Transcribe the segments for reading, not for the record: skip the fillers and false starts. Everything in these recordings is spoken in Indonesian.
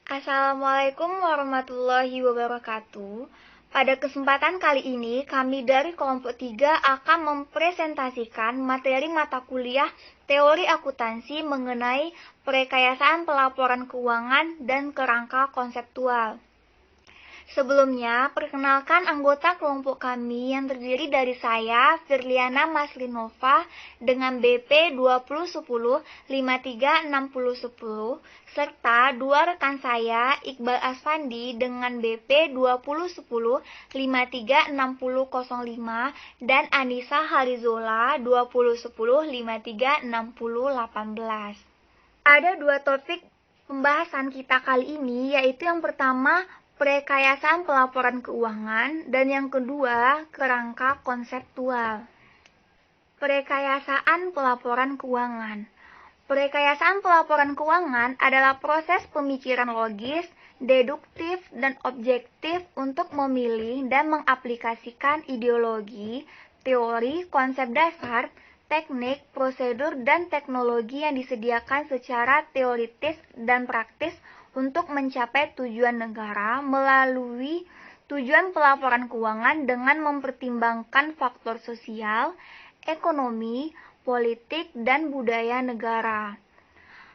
Assalamualaikum warahmatullahi wabarakatuh. Pada kesempatan kali ini, kami dari kelompok 3 akan mempresentasikan materi mata kuliah teori akuntansi mengenai perekayasaan pelaporan keuangan dan kerangka konseptual. Sebelumnya, perkenalkan anggota kelompok kami yang terdiri dari saya, Firliana Maslinova, dengan BP 2010 536010, serta dua rekan saya, Iqbal Asfandi dengan BP 2010 536005 dan Anissa Harizola 2010 536018. Ada dua topik pembahasan kita kali ini, yaitu yang pertama perekayasaan pelaporan keuangan dan yang kedua kerangka konseptual. Perekayasaan pelaporan keuangan. Perekayasaan pelaporan keuangan adalah proses pemikiran logis, deduktif, dan objektif untuk memilih dan mengaplikasikan ideologi, teori, konsep dasar, teknik, prosedur, dan teknologi yang disediakan secara teoritis dan praktis untuk mencapai tujuan negara melalui tujuan pelaporan keuangan dengan mempertimbangkan faktor sosial, ekonomi, politik, dan budaya negara.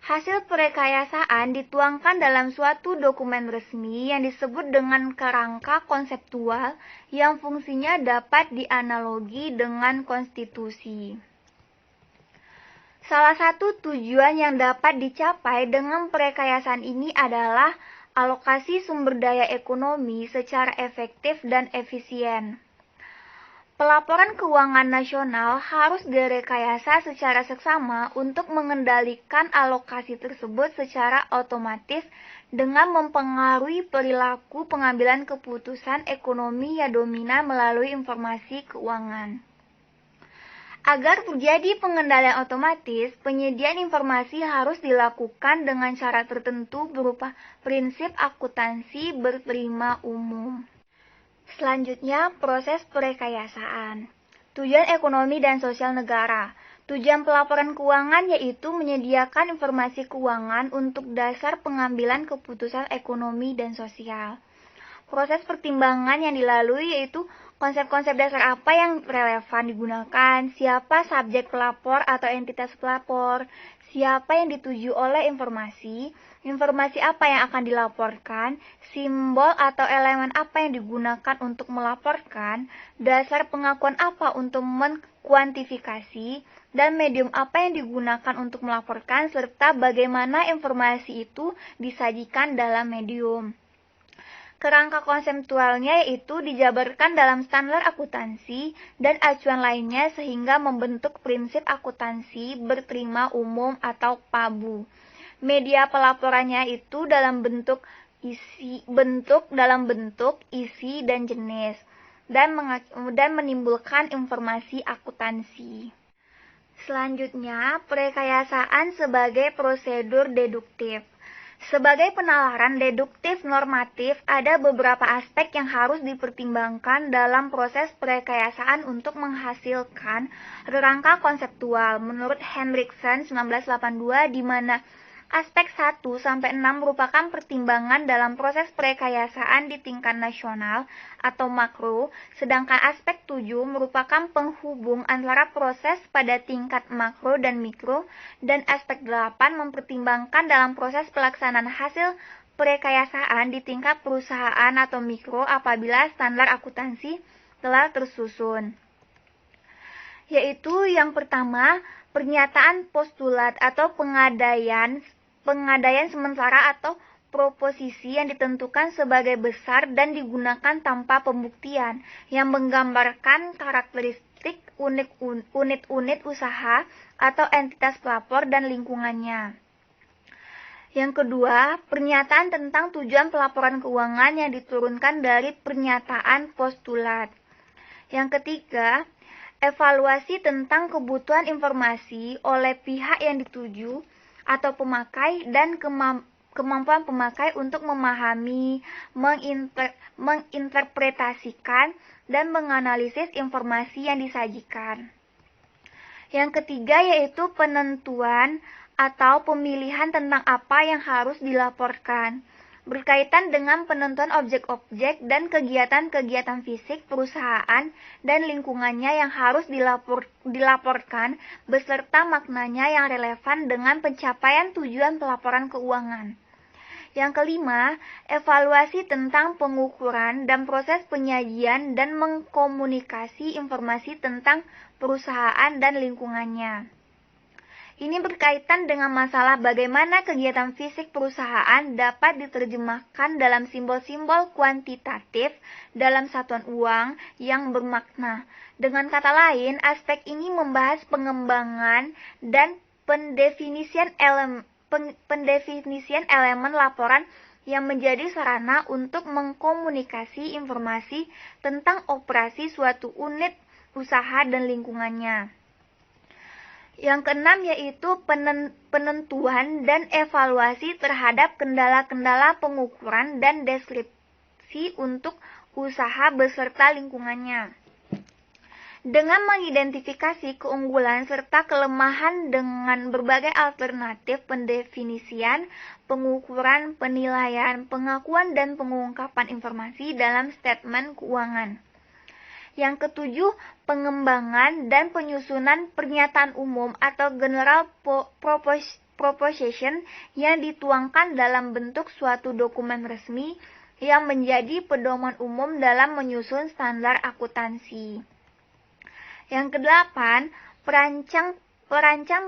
Hasil perekayasaan dituangkan dalam suatu dokumen resmi yang disebut dengan kerangka konseptual yang fungsinya dapat dianalogi dengan konstitusi. Salah satu tujuan yang dapat dicapai dengan perekayasaan ini adalah alokasi sumber daya ekonomi secara efektif dan efisien. Pelaporan keuangan nasional harus direkayasa secara seksama untuk mengendalikan alokasi tersebut secara otomatis dengan mempengaruhi perilaku pengambilan keputusan ekonomi yang dominan melalui informasi keuangan. Agar terjadi pengendalian otomatis, penyediaan informasi harus dilakukan dengan cara tertentu berupa prinsip akuntansi berterima umum. Selanjutnya, proses perekayasaan. Tujuan ekonomi dan sosial negara. Tujuan pelaporan keuangan yaitu menyediakan informasi keuangan untuk dasar pengambilan keputusan ekonomi dan sosial. Proses pertimbangan yang dilalui yaitu konsep-konsep dasar apa yang relevan digunakan, siapa subjek pelapor atau entitas pelapor, siapa yang dituju oleh informasi apa yang akan dilaporkan, simbol atau elemen apa yang digunakan untuk melaporkan, dasar pengakuan apa untuk mengkuantifikasi, dan medium apa yang digunakan untuk melaporkan, serta bagaimana informasi itu disajikan dalam medium. Kerangka konseptualnya yaitu dijabarkan dalam standar akuntansi dan acuan lainnya sehingga membentuk prinsip akuntansi berterima umum atau PABU. Media pelaporannya itu dalam bentuk isi dan jenis dan menimbulkan informasi akuntansi. Selanjutnya, perekayasaan sebagai prosedur deduktif. Sebagai penalaran deduktif normatif, ada beberapa aspek yang harus dipertimbangkan dalam proses perekayasaan untuk menghasilkan kerangka konseptual. Menurut Hendriksen 1982, di mana aspek 1-6 merupakan pertimbangan dalam proses perekayasaan di tingkat nasional atau makro, sedangkan aspek 7 merupakan penghubung antara proses pada tingkat makro dan mikro, dan aspek 8 mempertimbangkan dalam proses pelaksanaan hasil perekayasaan di tingkat perusahaan atau mikro apabila standar akuntansi telah tersusun. Yaitu yang pertama, pernyataan postulat atau pengadaian sementara atau proposisi yang ditentukan sebagai besar dan digunakan tanpa pembuktian, yang menggambarkan karakteristik unit-unit usaha atau entitas pelapor dan lingkungannya. Yang kedua, pernyataan tentang tujuan pelaporan keuangan yang diturunkan dari pernyataan postulat. Yang ketiga, evaluasi tentang kebutuhan informasi oleh pihak yang dituju atau pemakai dan kemampuan pemakai untuk memahami, menginterpretasikan, dan menganalisis informasi yang disajikan. Yang ketiga yaitu penentuan atau pemilihan tentang apa yang harus dilaporkan. berkaitan dengan penentuan objek-objek dan kegiatan-kegiatan fisik perusahaan dan lingkungannya yang harus dilaporkan beserta maknanya yang relevan dengan pencapaian tujuan pelaporan keuangan. Yang kelima, evaluasi tentang pengukuran dan proses penyajian dan mengkomunikasi informasi tentang perusahaan dan lingkungannya. Ini berkaitan dengan masalah bagaimana kegiatan fisik perusahaan dapat diterjemahkan dalam simbol-simbol kuantitatif dalam satuan uang yang bermakna. Dengan kata lain, aspek ini membahas pengembangan dan pendefinisian elemen laporan yang menjadi sarana untuk mengkomunikasi informasi tentang operasi suatu unit usaha dan lingkungannya. Yang keenam yaitu penentuan dan evaluasi terhadap kendala-kendala pengukuran dan deskripsi untuk usaha beserta lingkungannya. Dengan mengidentifikasi keunggulan serta kelemahan dengan berbagai alternatif pendefinisian, pengukuran, penilaian, pengakuan, dan pengungkapan informasi dalam statement keuangan. Yang ketujuh, pengembangan dan penyusunan pernyataan umum atau general proposition yang dituangkan dalam bentuk suatu dokumen resmi yang menjadi pedoman umum dalam menyusun standar akuntansi. Yang kedelapan, perancang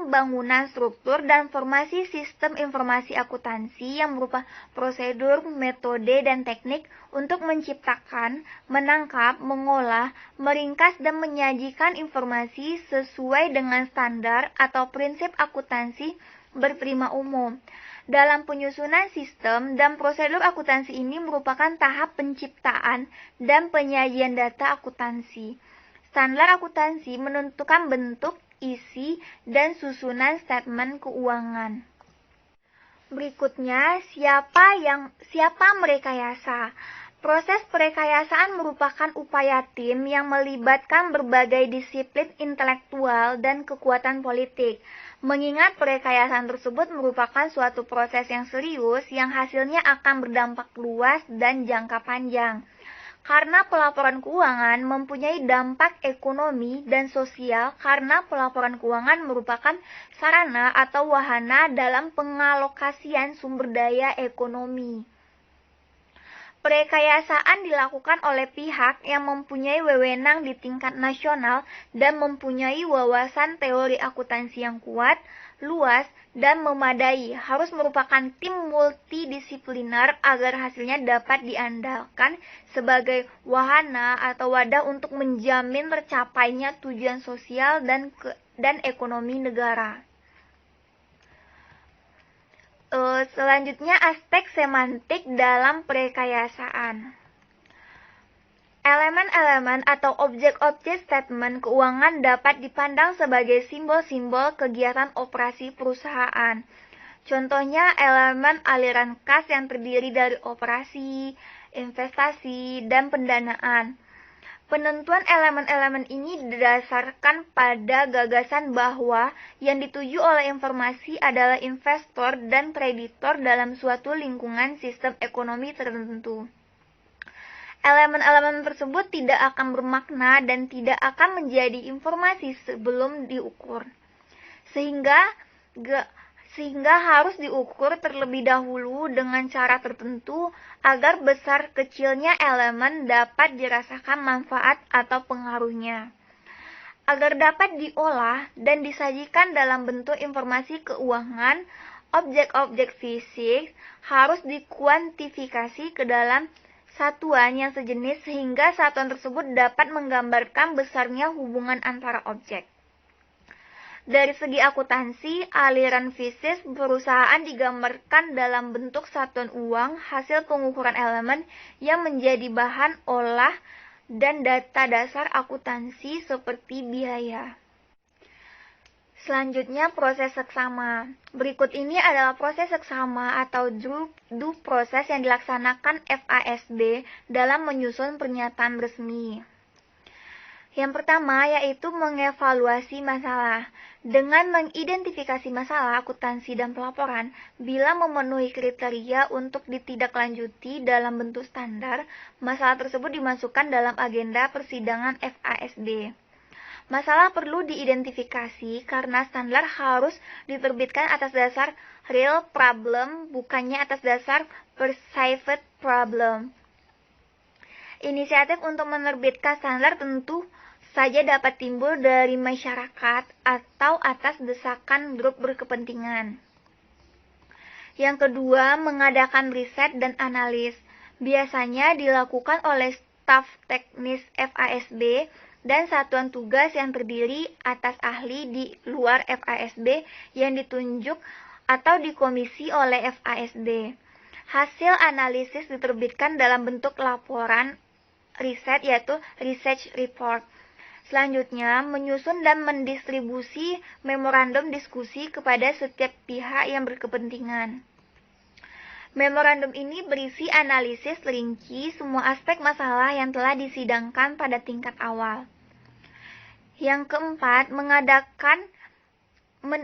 bangunan struktur dan formasi sistem informasi akuntansi yang berupa prosedur, metode, dan teknik untuk menciptakan, menangkap, mengolah, meringkas, dan menyajikan informasi sesuai dengan standar atau prinsip akuntansi berprima umum. Dalam penyusunan sistem dan prosedur akuntansi ini merupakan tahap penciptaan dan penyajian data akuntansi. Standar akuntansi menentukan bentuk, isi, dan susunan statement keuangan. Berikutnya, siapa merekayasa? Proses perekayasaan merupakan upaya tim yang melibatkan berbagai disiplin intelektual dan kekuatan politik. Mengingat perekayasaan tersebut merupakan suatu proses yang serius yang hasilnya akan berdampak luas dan jangka panjang. Karena pelaporan keuangan mempunyai dampak ekonomi dan sosial karena pelaporan keuangan merupakan sarana atau wahana dalam pengalokasian sumber daya ekonomi. Perekayasaan dilakukan oleh pihak yang mempunyai wewenang di tingkat nasional dan mempunyai wawasan teori akuntansi yang kuat, luas, dan memadai. Harus merupakan tim multidisipliner agar hasilnya dapat diandalkan sebagai wahana atau wadah untuk menjamin tercapainya tujuan sosial dan ekonomi negara. Selanjutnya, aspek semantik dalam perekayasaan. Elemen-elemen atau objek-objek statement keuangan dapat dipandang sebagai simbol-simbol kegiatan operasi perusahaan. Contohnya elemen aliran kas yang terdiri dari operasi, investasi, dan pendanaan. Penentuan elemen-elemen ini didasarkan pada gagasan bahwa yang dituju oleh informasi adalah investor dan kreditor dalam suatu lingkungan sistem ekonomi tertentu. Elemen-elemen tersebut tidak akan bermakna dan tidak akan menjadi informasi sebelum diukur. Sehingga harus diukur terlebih dahulu dengan cara tertentu agar besar kecilnya elemen dapat dirasakan manfaat atau pengaruhnya. Agar dapat diolah dan disajikan dalam bentuk informasi keuangan, objek-objek fisik harus dikuantifikasi ke dalam satuan yang sejenis sehingga satuan tersebut dapat menggambarkan besarnya hubungan antara objek. Dari segi akuntansi, aliran fisik perusahaan digambarkan dalam bentuk satuan uang hasil pengukuran elemen yang menjadi bahan olah dan data dasar akuntansi seperti biaya. Selanjutnya, proses seksama. Berikut ini adalah proses seksama atau due process yang dilaksanakan FASB dalam menyusun pernyataan resmi. Yang pertama yaitu mengevaluasi masalah. Dengan mengidentifikasi masalah akuntansi dan pelaporan, bila memenuhi kriteria untuk ditindaklanjuti dalam bentuk standar, masalah tersebut dimasukkan dalam agenda persidangan FASD. Masalah perlu diidentifikasi karena standar harus diterbitkan atas dasar real problem, bukannya atas dasar perceived problem. Inisiatif untuk menerbitkan standar tentu saja dapat timbul dari masyarakat atau atas desakan grup berkepentingan. Yang kedua, mengadakan riset dan analis. Biasanya dilakukan oleh staf teknis FASB dan satuan tugas yang terdiri atas ahli di luar FASB yang ditunjuk atau dikomisi oleh FASB. Hasil analisis diterbitkan dalam bentuk laporan riset yaitu research report. Selanjutnya, menyusun dan mendistribusi memorandum diskusi kepada setiap pihak yang berkepentingan. Memorandum ini berisi analisis rinci semua aspek masalah yang telah disidangkan pada tingkat awal. Yang keempat,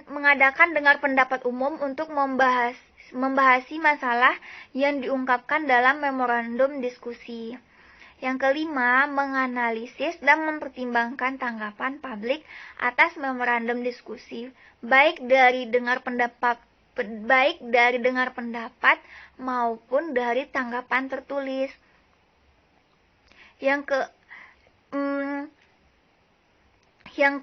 mengadakan dengar pendapat umum untuk membahasi masalah yang diungkapkan dalam memorandum diskusi. Yang kelima, menganalisis dan mempertimbangkan tanggapan publik atas memorandum diskusi, baik dari dengar pendapat maupun dari tanggapan tertulis. Yang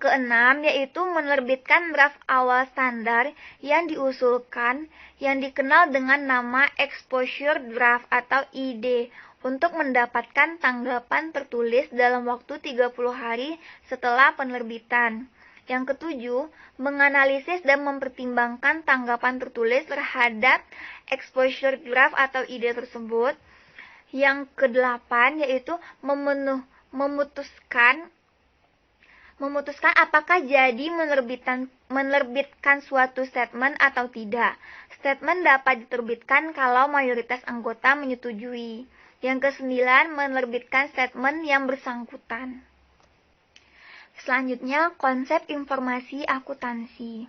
keenam yaitu menerbitkan draft awal standar yang diusulkan yang dikenal dengan nama exposure draft atau ID untuk mendapatkan tanggapan tertulis dalam waktu 30 hari setelah penerbitan. Yang ketujuh, menganalisis dan mempertimbangkan tanggapan tertulis terhadap exposure draft atau ID tersebut. Yang kedelapan yaitu memutuskan apakah jadi menerbitkan suatu statement atau tidak. Statement dapat diterbitkan kalau mayoritas anggota menyetujui. Yang kesembilan, menerbitkan statement yang bersangkutan. Selanjutnya, konsep informasi akuntansi.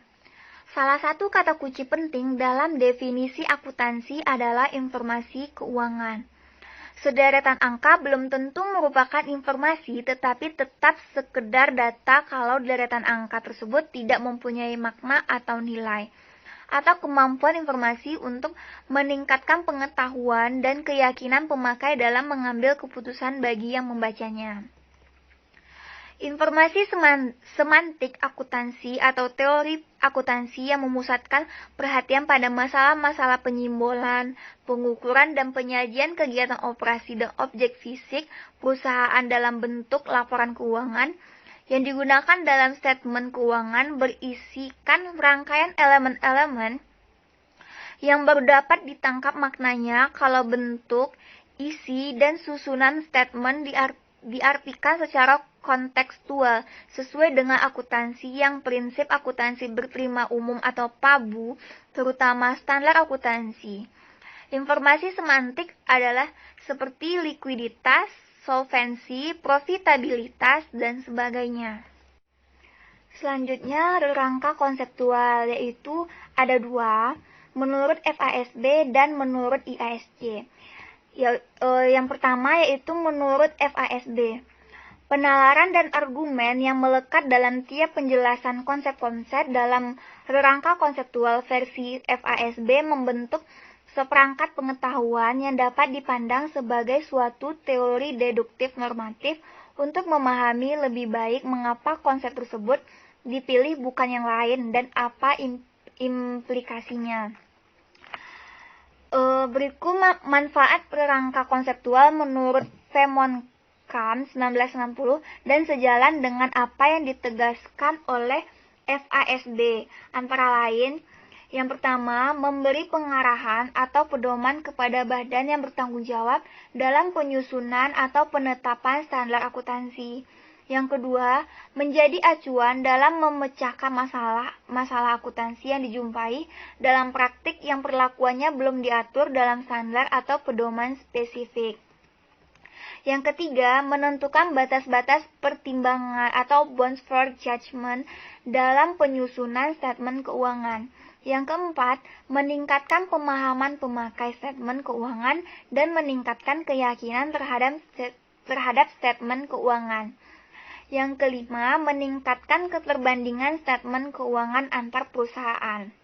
Salah satu kata kunci penting dalam definisi akuntansi adalah informasi keuangan. Sederetan angka belum tentu merupakan informasi, tetapi tetap sekedar data kalau deretan angka tersebut tidak mempunyai makna atau nilai, atau kemampuan informasi untuk meningkatkan pengetahuan dan keyakinan pemakai dalam mengambil keputusan bagi yang membacanya. Informasi semantik akuntansi atau teori akuntansi yang memusatkan perhatian pada masalah-masalah penyimbolan, pengukuran, dan penyajian kegiatan operasi dan objek fisik perusahaan dalam bentuk laporan keuangan yang digunakan dalam statement keuangan berisikan rangkaian elemen-elemen yang baru dapat ditangkap maknanya kalau bentuk, isi, dan susunan statement diartikan secara kontekstual sesuai dengan akuntansi yang prinsip akuntansi berterima umum atau PABU, terutama standar akuntansi. Informasi semantik adalah seperti likuiditas, solvensi, profitabilitas, dan sebagainya. Selanjutnya, rangka konseptual, yaitu ada dua, menurut FASB dan menurut IASC. Yang pertama yaitu menurut FASB. Penalaran dan argumen yang melekat dalam tiap penjelasan konsep-konsep dalam rangka konseptual versi FASB membentuk seperangkat pengetahuan yang dapat dipandang sebagai suatu teori deduktif normatif untuk memahami lebih baik mengapa konsep tersebut dipilih bukan yang lain dan apa implikasinya. Berikut manfaat perangka konseptual menurut Vemonkamp 1960 dan sejalan dengan apa yang ditegaskan oleh FASB. Antara lain, yang pertama, memberi pengarahan atau pedoman kepada badan yang bertanggung jawab dalam penyusunan atau penetapan standar akuntansi. Yang kedua, menjadi acuan dalam memecahkan masalah akuntansi yang dijumpai dalam praktik yang perlakuannya belum diatur dalam standar atau pedoman spesifik. Yang ketiga, menentukan batas-batas pertimbangan atau bounds for judgment dalam penyusunan statement keuangan. Yang keempat, meningkatkan pemahaman pemakai statement keuangan dan meningkatkan keyakinan terhadap statement keuangan. Yang kelima, meningkatkan keterbandingan statement keuangan antar perusahaan.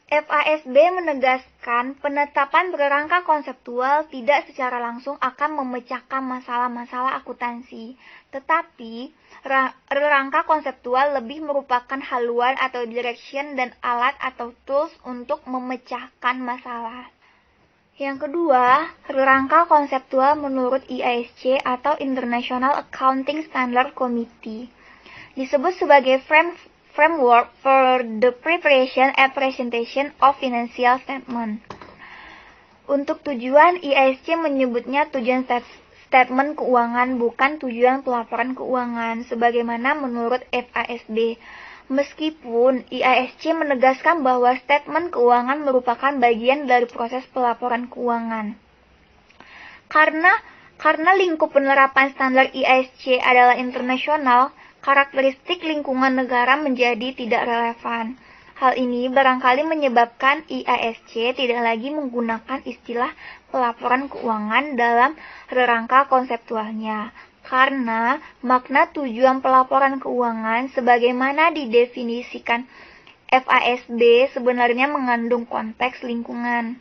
FASB menegaskan penetapan berangka konseptual tidak secara langsung akan memecahkan masalah-masalah akuntansi, tetapi rangka konseptual lebih merupakan haluan atau direction dan alat atau tools untuk memecahkan masalah. Yang kedua, rangka konseptual menurut IASC atau International Accounting Standard Committee disebut sebagai framework for the preparation and presentation of financial statement. Untuk tujuan, IASC menyebutnya tujuan statement keuangan, bukan tujuan pelaporan keuangan, sebagaimana menurut FASB. Meskipun IASC menegaskan bahwa statement keuangan merupakan bagian dari proses pelaporan keuangan. Karena lingkup penerapan standar IASC adalah internasional, karakteristik lingkungan negara menjadi tidak relevan. Hal ini barangkali menyebabkan IASC tidak lagi menggunakan istilah pelaporan keuangan dalam rangka konseptualnya, karena makna tujuan pelaporan keuangan sebagaimana didefinisikan FASB sebenarnya mengandung konteks lingkungan.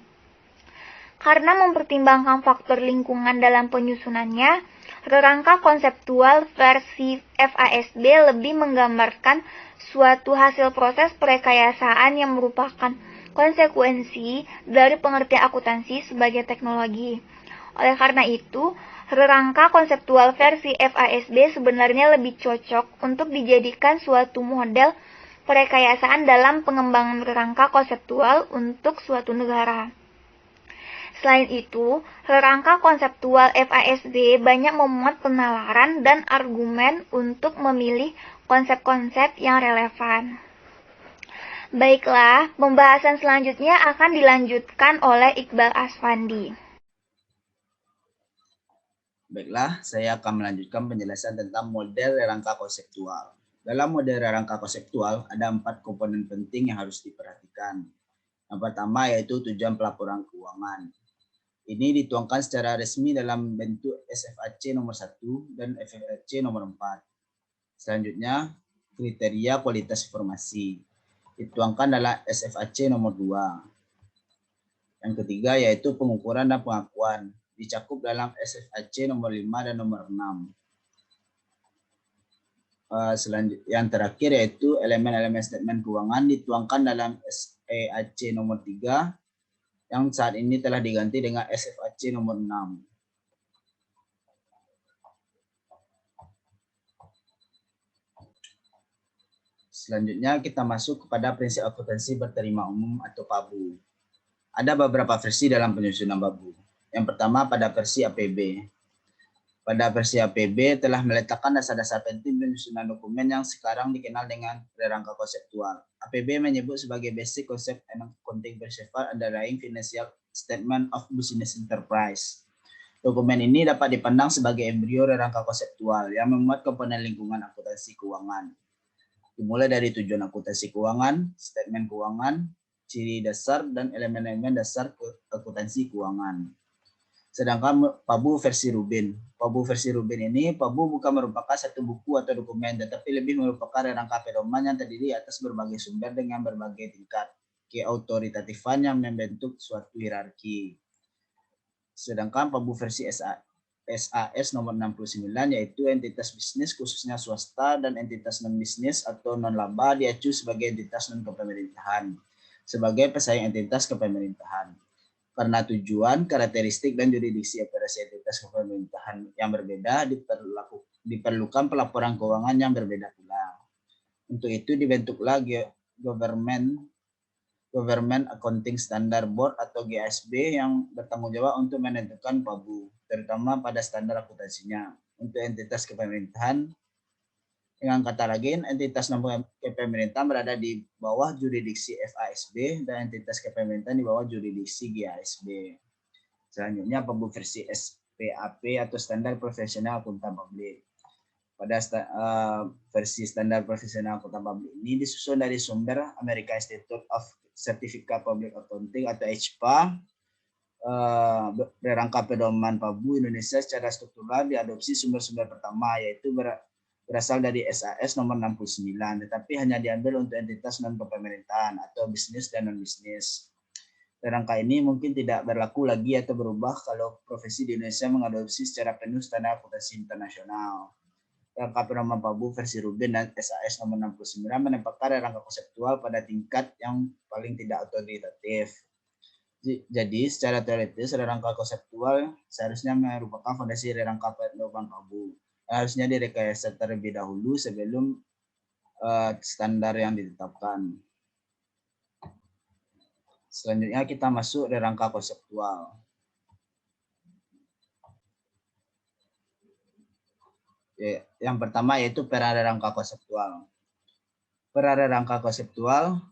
Karena mempertimbangkan faktor lingkungan dalam penyusunannya, rangka konseptual versi FASB lebih menggambarkan suatu hasil proses perekayasaan yang merupakan konsekuensi dari pengertian akuntansi sebagai teknologi. Oleh karena itu, rangka konseptual versi FASB sebenarnya lebih cocok untuk dijadikan suatu model perekayasaan dalam pengembangan rangka konseptual untuk suatu negara. Selain itu, rangka konseptual FASB banyak memuat penalaran dan argumen untuk memilih konsep-konsep yang relevan. Baiklah, pembahasan selanjutnya akan dilanjutkan oleh Iqbal Asfandi. Baiklah, saya akan melanjutkan penjelasan tentang model rangka konseptual. Dalam model rangka konseptual, ada 4 komponen penting yang harus diperhatikan. Yang pertama yaitu tujuan pelaporan keuangan. Ini dituangkan secara resmi dalam bentuk SFAC nomor 1 dan FFAC nomor 4. Selanjutnya, kriteria kualitas informasi. Dituangkan dalam SFAC nomor 2. Yang ketiga yaitu pengukuran dan pengakuan. Dicakup dalam SFAC nomor 5 dan nomor 6. Yang terakhir yaitu elemen-elemen statement keuangan dituangkan dalam SEAC nomor 3 yang saat ini telah diganti dengan SFAC nomor 6. Selanjutnya kita masuk kepada prinsip akuntansi berterima umum atau PABU. Ada beberapa versi dalam penyusunan PABU. Yang pertama pada versi APB. Pada versi APB telah meletakkan dasar-dasar penting penyusunan dokumen yang sekarang dikenal dengan rangka konseptual. APB menyebut sebagai basic concept and accounting principle underlying financial statement of business enterprise. Dokumen ini dapat dipandang sebagai embrio rangka konseptual yang memuat komponen lingkungan akuntansi keuangan. Dimulai dari tujuan akuntansi keuangan, statement keuangan, ciri dasar, dan elemen-elemen dasar akuntansi keuangan. Sedangkan PABU versi Rubin. PABU versi Rubin ini, PABU bukan merupakan satu buku atau dokumen, tetapi lebih merupakan rangka pedoman yang terdiri atas berbagai sumber dengan berbagai tingkat keautoritatifan yang membentuk suatu hierarki. Sedangkan PABU versi SAS nomor 69 yaitu entitas bisnis khususnya swasta dan entitas non-bisnis atau non-laba diacu sebagai entitas non-kepemerintahan sebagai pesaing entitas kepemerintahan. Karena tujuan, karakteristik, dan jurisdiksi operasi entitas kepemerintahan yang berbeda, diperlukan pelaporan keuangan yang berbeda pula. Untuk itu dibentuklah Government Accounting Standard Board atau GASB yang bertanggung jawab untuk menentukan PABU, terutama pada standar akuntansinya. Untuk entitas kepemerintahan, dengan kata lain, entitas non-kepemerintahan berada di bawah jurisdiksi FASB dan entitas kepemerintahan di bawah jurisdiksi GASB. Selanjutnya PABU versi PAP atau Standar Profesional Akuntan Publik. Pada versi Standar Profesional Akuntan Publik ini disusun dari sumber American Institute of Certificate Public Accounting atau HPA. Berangka pedoman PABU Indonesia secara struktural diadopsi sumber-sumber pertama, yaitu berasal dari SAS nomor 69, tetapi hanya diambil untuk entitas non-pemerintahan atau bisnis dan non-bisnis. Rangka ini mungkin tidak berlaku lagi atau berubah kalau profesi di Indonesia mengadopsi secara penuh standar akuntansi internasional. Rangka pedoman PABU versi Rubin dan SAS nomor 69 menempatkan rangka konseptual pada tingkat yang paling tidak otoritatif. Jadi secara teoritis rangka konseptual seharusnya merupakan fondasi rangka pedoman PABU. Harusnya direkayasa terlebih dahulu sebelum standar yang ditetapkan. Selanjutnya kita masuk rangka konseptual. Yang pertama yaitu peran rangka konseptual. Peran rangka konseptual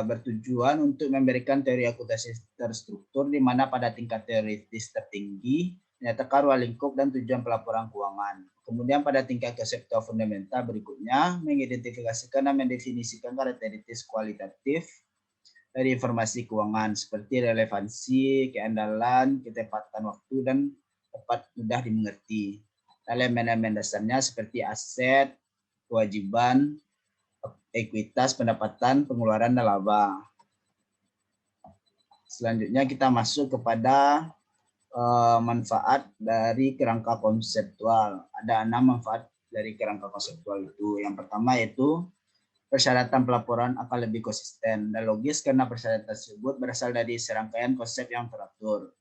bertujuan untuk memberikan teori akuntansi terstruktur di mana pada tingkat teoritis tertinggi menyatakan ruang lingkup dan tujuan pelaporan keuangan. Kemudian pada tingkat konseptual fundamental berikutnya mengidentifikasikan dan mendefinisikan karakteristik kualitatif dari informasi keuangan seperti relevansi, keandalan, ketepatan waktu, dan dapat mudah dimengerti. Elemen-elemen dasarnya seperti aset, kewajiban, ekuitas, pendapatan, pengeluaran, dan laba. Selanjutnya kita masuk kepada manfaat dari kerangka konseptual. Ada 6 manfaat dari kerangka konseptual itu. Yang pertama yaitu persyaratan pelaporan akan lebih konsisten dan logis karena persyaratan tersebut berasal dari serangkaian konsep yang teratur.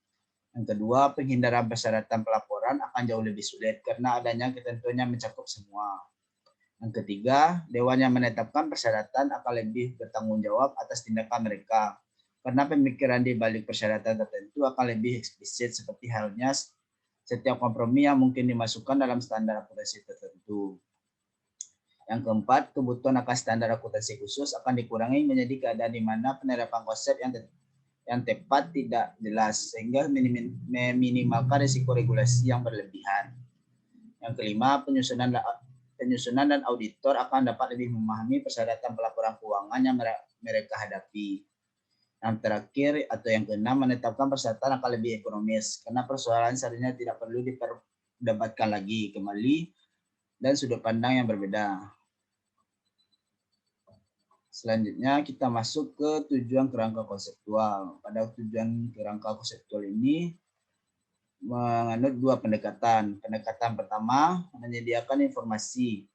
Yang kedua, penghindaran persyaratan pelaporan akan jauh lebih sulit karena adanya ketentuan yang mencakup semua. Yang ketiga, dewan yang menetapkan persyaratan akan lebih bertanggung jawab atas tindakan mereka karena pemikiran di balik persyaratan tertentu akan lebih eksplisit seperti halnya setiap kompromi yang mungkin dimasukkan dalam standar akuntansi tertentu. Yang keempat, kebutuhan akan standar akuntansi khusus akan dikurangi menjadi keadaan di mana penerapan konsep yang tepat tidak jelas sehingga meminimalkan risiko regulasi yang berlebihan. Yang kelima, penyusunan dan auditor akan dapat lebih memahami persyaratan pelaporan keuangan yang mereka hadapi. Yang terakhir atau yang keenam, menetapkan persyaratan akan lebih ekonomis karena persoalan seharusnya tidak perlu diperdebatkan lagi kembali dan sudut pandang yang berbeda. Selanjutnya kita masuk ke tujuan kerangka konseptual. Pada tujuan kerangka konseptual ini menganut 2 pendekatan. Pendekatan pertama menyediakan informasi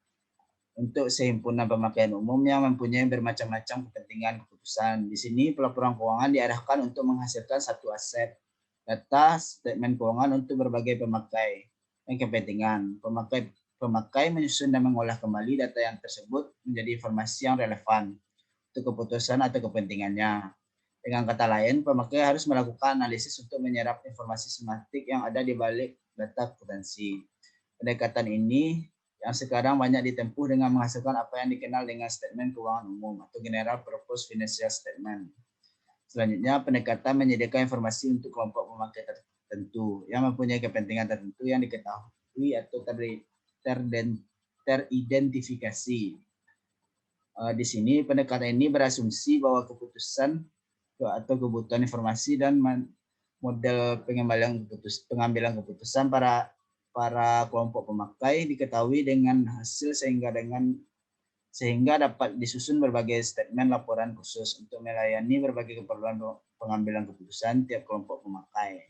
untuk sehimpunan pemakaian umum yang mempunyai bermacam-macam kepentingan keputusan. Di sini pelaporan keuangan diarahkan untuk menghasilkan satu aset, data, statement keuangan untuk berbagai pemakai dan kepentingan. Pemakai menyusun dan mengolah kembali data yang tersebut menjadi informasi yang relevan untuk keputusan atau kepentingannya. Dengan kata lain, pemakai harus melakukan analisis untuk menyerap informasi semantik yang ada di balik data akuntansi. Pendekatan ini yang sekarang banyak ditempuh dengan menghasilkan apa yang dikenal dengan statement keuangan umum atau General Purpose Financial Statement. Selanjutnya, pendekatan menyediakan informasi untuk kelompok pemakai tertentu yang mempunyai kepentingan tertentu yang diketahui atau teridentifikasi. Di sini pendekatan ini berasumsi bahwa keputusan atau kebutuhan informasi dan model pengambilan keputusan para kelompok pemakai diketahui dengan hasil sehingga dapat disusun berbagai statement laporan khusus untuk melayani berbagai keperluan pengambilan keputusan tiap kelompok pemakai.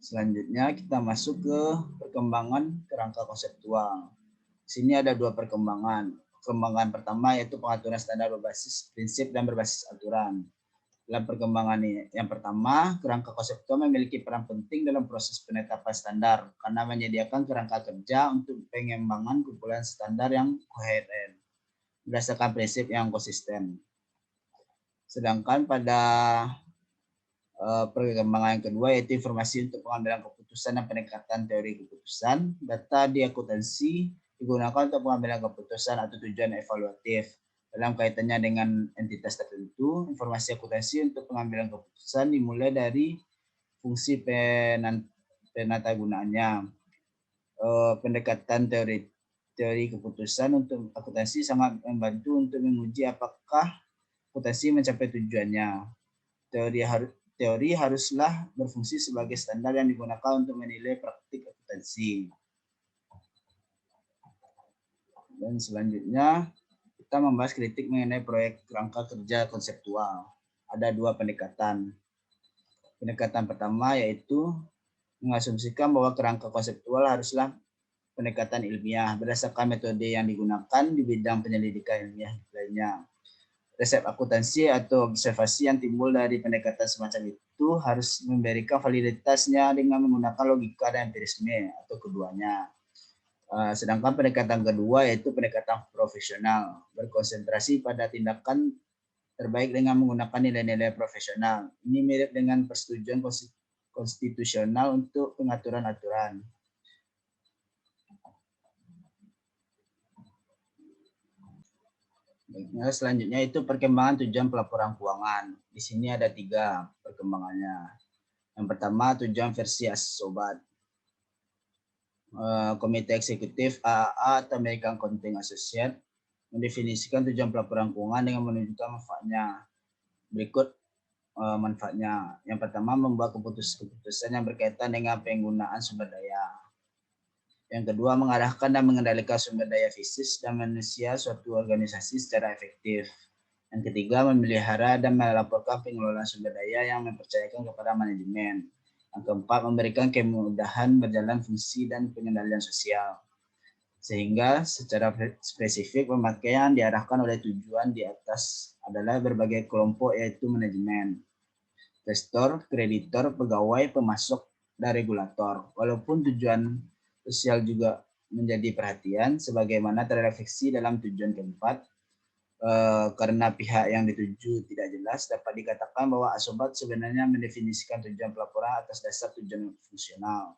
Selanjutnya kita masuk ke perkembangan kerangka konseptual. Di sini ada 2 perkembangan. Perkembangan pertama yaitu pengaturan standar berbasis prinsip dan berbasis aturan. Dalam perkembangan ini, yang pertama, kerangka konseptual memiliki peran penting dalam proses penetapan standar karena menyediakan kerangka kerja untuk pengembangan kumpulan standar yang koheren berdasarkan prinsip yang konsisten. Sedangkan pada perkembangan yang kedua yaitu informasi untuk pengambilan keputusan dan pendekatan teori keputusan, data di akuntansi digunakan untuk pengambilan keputusan atau tujuan evaluatif. Dalam kaitannya dengan entitas tertentu, informasi akuntansi untuk pengambilan keputusan dimulai dari fungsi penata gunaannya. Pendekatan teori keputusan untuk akuntansi sangat membantu untuk menguji apakah akuntansi mencapai tujuannya. Teori haruslah berfungsi sebagai standar yang digunakan untuk menilai praktik akuntansi. Dan selanjutnya kita membahas kritik mengenai proyek kerangka kerja konseptual. Ada dua pendekatan. Pendekatan pertama yaitu mengasumsikan bahwa kerangka konseptual haruslah pendekatan ilmiah berdasarkan metode yang digunakan di bidang penyelidikan ilmiah lainnya. Resep akuntansi atau observasi yang timbul dari pendekatan semacam itu harus memberikan validitasnya dengan menggunakan logika dan empirisme atau keduanya. Sedangkan pendekatan kedua yaitu pendekatan profesional, berkonsentrasi pada tindakan terbaik dengan menggunakan nilai-nilai profesional. Ini mirip dengan persetujuan konstitusional untuk pengaturan aturan. Selanjutnya itu perkembangan tujuan pelaporan keuangan. Di sini ada 3 perkembangannya. Yang pertama tujuan versi Sobat. Komite Eksekutif AAA atau American Accounting Association mendefinisikan tujuan pelaporan keuangan dengan menunjukkan manfaatnya. Berikut manfaatnya. Yang pertama membuat keputusan yang berkaitan dengan penggunaan sumber daya. Yang kedua, mengarahkan dan mengendalikan sumber daya fisik dan manusia suatu organisasi secara efektif. Yang ketiga, memelihara dan melaporkan pengelolaan sumber daya yang mempercayakan kepada manajemen. Yang keempat, memberikan kemudahan berjalan fungsi dan pengendalian sosial. Sehingga secara spesifik pemakaian diarahkan oleh tujuan di atas adalah berbagai kelompok yaitu manajemen, investor, kreditor, pegawai, pemasok, dan regulator. Walaupun tujuan sosial juga menjadi perhatian sebagaimana terrefleksi dalam tujuan keempat, karena pihak yang dituju tidak jelas, dapat dikatakan bahwa Asobat sebenarnya mendefinisikan tujuan pelaporan atas dasar tujuan fungsional.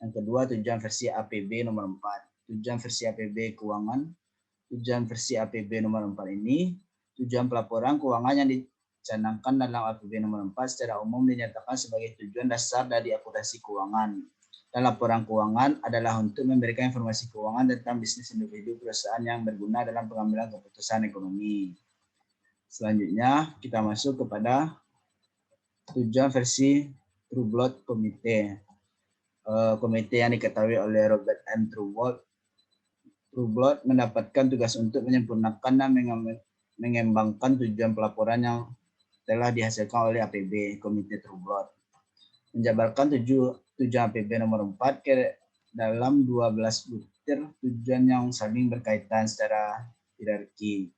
Yang kedua, tujuan versi APB nomor 4. Tujuan versi APB keuangan. Tujuan versi APB nomor 4 ini, tujuan pelaporan keuangan yang dicanangkan dalam APB nomor 4 secara umum dinyatakan sebagai tujuan dasar dari akuntansi keuangan. Dan laporan keuangan adalah untuk memberikan informasi keuangan tentang bisnis individu perusahaan yang berguna dalam pengambilan keputusan ekonomi. Selanjutnya kita masuk kepada tujuan versi Trueblood Komite. Komite yang diketahui oleh Robert M. Trueblood mendapatkan tugas untuk menyempurnakan dan mengembangkan tujuan pelaporan yang telah dihasilkan oleh APB Komite Trueblood. Menjabarkan tujuan APB nomor 4 ke dalam 12 butir tujuan yang saling berkaitan secara hierarki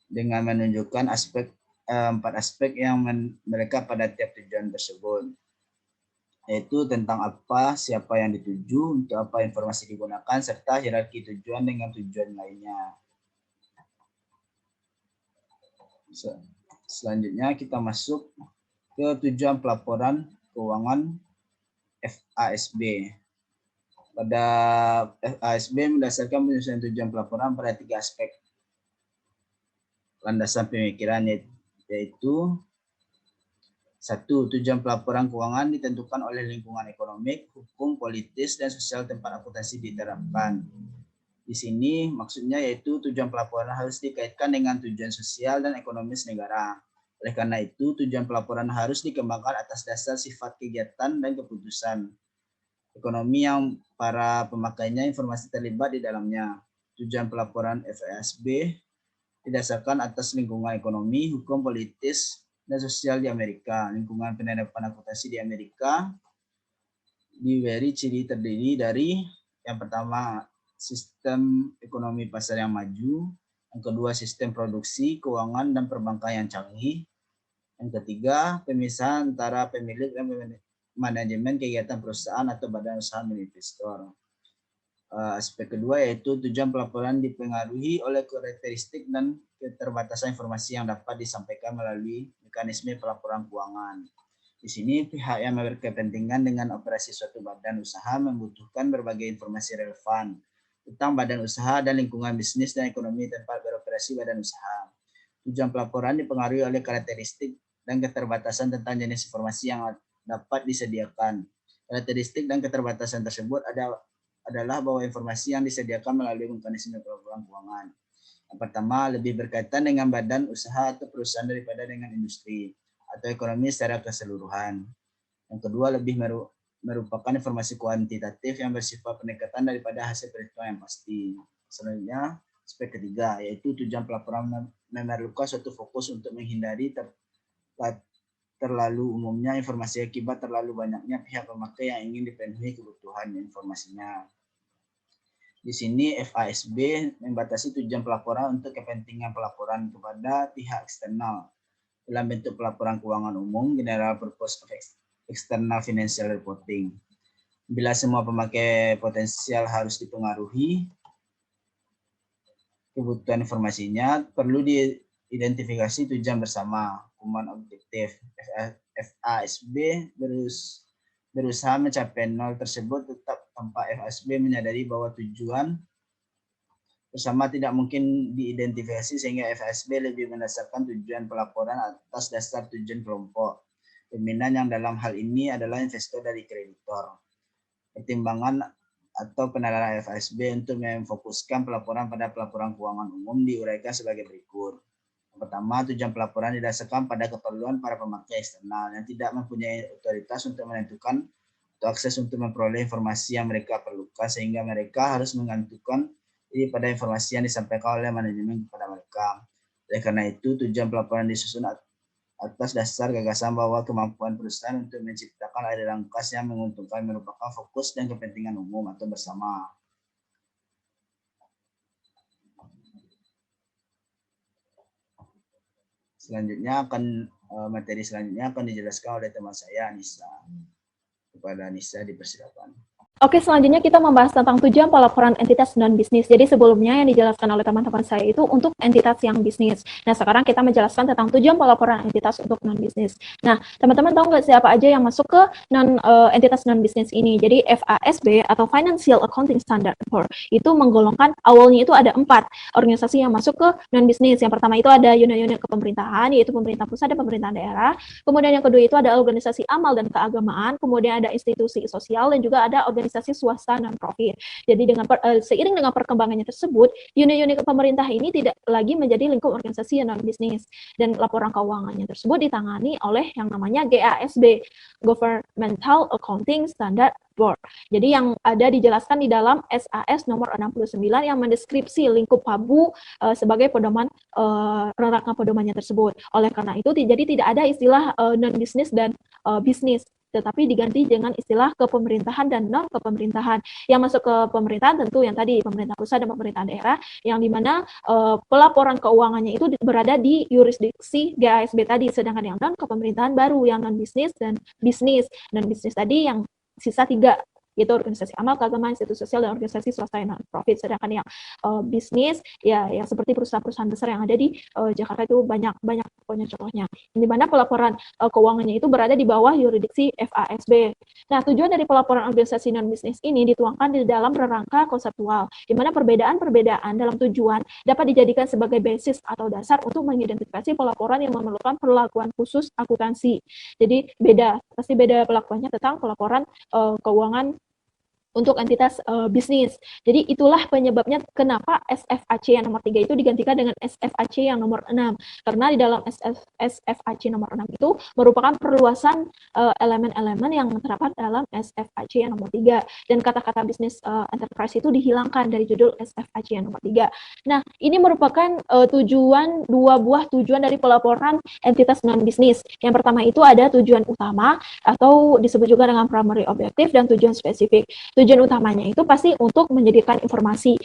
dengan menunjukkan 4 aspek yang mereka pada tiap tujuan tersebut, yaitu tentang apa, siapa yang dituju, untuk apa informasi digunakan, serta hierarki tujuan dengan tujuan lainnya. Selanjutnya kita masuk ke tujuan pelaporan keuangan FASB. Pada FASB mendasarkan penyusunan tujuan pelaporan pada 3 aspek landasan pemikiran, yaitu 1. Tujuan pelaporan keuangan ditentukan oleh lingkungan ekonomi, hukum, politis, dan sosial tempat akuntansi diterapkan. Di sini maksudnya yaitu tujuan pelaporan harus dikaitkan dengan tujuan sosial dan ekonomis negara. Oleh karena itu, tujuan pelaporan harus dikembangkan atas dasar sifat kegiatan dan keputusan ekonomi yang para pemakainya informasi terlibat di dalamnya. Tujuan pelaporan FASB didasarkan atas lingkungan ekonomi, hukum, politis, dan sosial di Amerika. Lingkungan penerapan akuntansi di Amerika diberi ciri terdiri dari yang pertama, sistem ekonomi pasar yang maju. Yang kedua, sistem produksi, keuangan, dan perbankan yang canggih. Yang ketiga, pemisahan antara pemilik dan manajemen kegiatan perusahaan atau badan usaha milik investor. Aspek kedua yaitu tujuan pelaporan dipengaruhi oleh karakteristik dan keterbatasan informasi yang dapat disampaikan melalui mekanisme pelaporan keuangan. Di sini pihak yang berkepentingan dengan operasi suatu badan usaha membutuhkan berbagai informasi relevan tentang badan usaha dan lingkungan bisnis dan ekonomi tempat beroperasi badan usaha. Tujuan pelaporan dipengaruhi oleh karakteristik dan keterbatasan tentang jenis informasi yang dapat disediakan. Karakteristik dan keterbatasan tersebut adalah bahwa informasi yang disediakan melalui mekanisme pelaporan keuangan. Yang pertama, lebih berkaitan dengan badan usaha atau perusahaan daripada dengan industri atau ekonomi secara keseluruhan. Yang kedua, lebih merupakan informasi kuantitatif yang bersifat pendekatan daripada hasil perhitungan yang pasti. Selanjutnya, aspek ketiga, yaitu tujuan pelaporan memerlukan suatu fokus untuk menghindari terlalu umumnya informasi akibat terlalu banyaknya pihak pemakai yang ingin dipenuhi kebutuhan informasinya. Di sini FASB membatasi tujuan pelaporan untuk kepentingan pelaporan kepada pihak eksternal dalam bentuk pelaporan keuangan umum, general purpose of external financial reporting. Bila semua pemakai potensial harus dipengaruhi kebutuhan informasinya, perlu diidentifikasi tujuan bersama, common objective. FASB berusaha mencapai nol tersebut tetap tanpa FASB menyadari bahwa tujuan bersama tidak mungkin diidentifikasi, sehingga FASB lebih mendasarkan tujuan pelaporan atas dasar tujuan kelompok pimpinan yang dalam hal ini adalah investor dari kreditor. Pertimbangan atau penilaian FASB untuk memfokuskan pelaporan pada pelaporan keuangan umum diuraikan sebagai berikut. Yang pertama, tujuan pelaporan didasarkan pada keperluan para pemakai eksternal yang tidak mempunyai otoritas untuk menentukan atau akses untuk memperoleh informasi yang mereka perlukan, sehingga mereka harus menggantungkan diri pada informasi yang disampaikan oleh manajemen kepada mereka. Oleh karena itu, tujuan pelaporan disusun atas dasar gagasan bahwa kemampuan perusahaan untuk menciptakan aliran kas yang menguntungkan merupakan fokus dan kepentingan umum atau bersama. Selanjutnya materi selanjutnya akan dijelaskan oleh teman saya Anissa. Kepada Anissa dipersilakan. Oke, selanjutnya kita membahas tentang tujuan pelaporan entitas non-bisnis. Jadi sebelumnya yang dijelaskan oleh teman-teman saya itu untuk entitas yang bisnis. Nah, sekarang kita menjelaskan tentang tujuan pelaporan entitas untuk non-bisnis. Nah, teman-teman tahu nggak siapa aja yang masuk ke entitas non-bisnis ini? Jadi FASB atau Financial Accounting Standard Board itu menggolongkan, awalnya itu ada 4 organisasi yang masuk ke non-bisnis. Yang pertama itu ada unit-unit kepemerintahan, yaitu pemerintah pusat dan pemerintah daerah. Kemudian yang kedua itu ada organisasi amal dan keagamaan. Kemudian ada institusi sosial dan juga ada organisasi swasta non-profit. Jadi seiring dengan perkembangannya tersebut, unit-unit pemerintah ini tidak lagi menjadi lingkup organisasi non-bisnis, dan laporan keuangannya tersebut ditangani oleh yang namanya GASB, Governmental Accounting Standard Board. Jadi yang ada dijelaskan di dalam SAS nomor 69 yang mendeskripsi lingkup PABU sebagai pedoman rangka pedomannya tersebut. Oleh karena itu, jadi tidak ada istilah non-bisnis dan bisnis, tetapi diganti dengan istilah kepemerintahan dan non-kepemerintahan. Yang masuk ke pemerintahan tentu yang tadi pemerintah pusat dan pemerintah daerah, yang dimana pelaporan keuangannya itu berada di yurisdiksi GASB tadi, sedangkan yang non-kepemerintahan baru yang non-bisnis dan bisnis. Dan bisnis tadi yang sisa 3, yaitu organisasi amal, keagamaan, institusi sosial, dan organisasi swasta yang non-profit. Sedangkan yang bisnis, ya yang seperti perusahaan-perusahaan besar yang ada di Jakarta itu banyak pokoknya contohnya. Di mana pelaporan keuangannya itu berada di bawah yurisdiksi FASB. Nah, tujuan dari pelaporan organisasi non-bisnis ini dituangkan di dalam rangka konseptual, di mana perbedaan-perbedaan dalam tujuan dapat dijadikan sebagai basis atau dasar untuk mengidentifikasi pelaporan yang memerlukan perlakuan khusus akuntansi. Jadi pasti beda pelakuannya tentang pelaporan keuangan untuk entitas bisnis. Jadi itulah penyebabnya kenapa SFAC yang nomor 3 itu digantikan dengan SFAC yang nomor 6. Karena di dalam SFAC nomor 6 itu merupakan perluasan elemen-elemen yang terdapat dalam SFAC yang nomor 3. Dan kata-kata bisnis enterprise itu dihilangkan dari judul SFAC yang nomor 3. Nah, ini merupakan dua buah tujuan dari pelaporan entitas non-bisnis. Yang pertama itu ada tujuan utama atau disebut juga dengan primary objective dan tujuan spesifik. Tujuan utamanya itu pasti untuk menyediakan informasi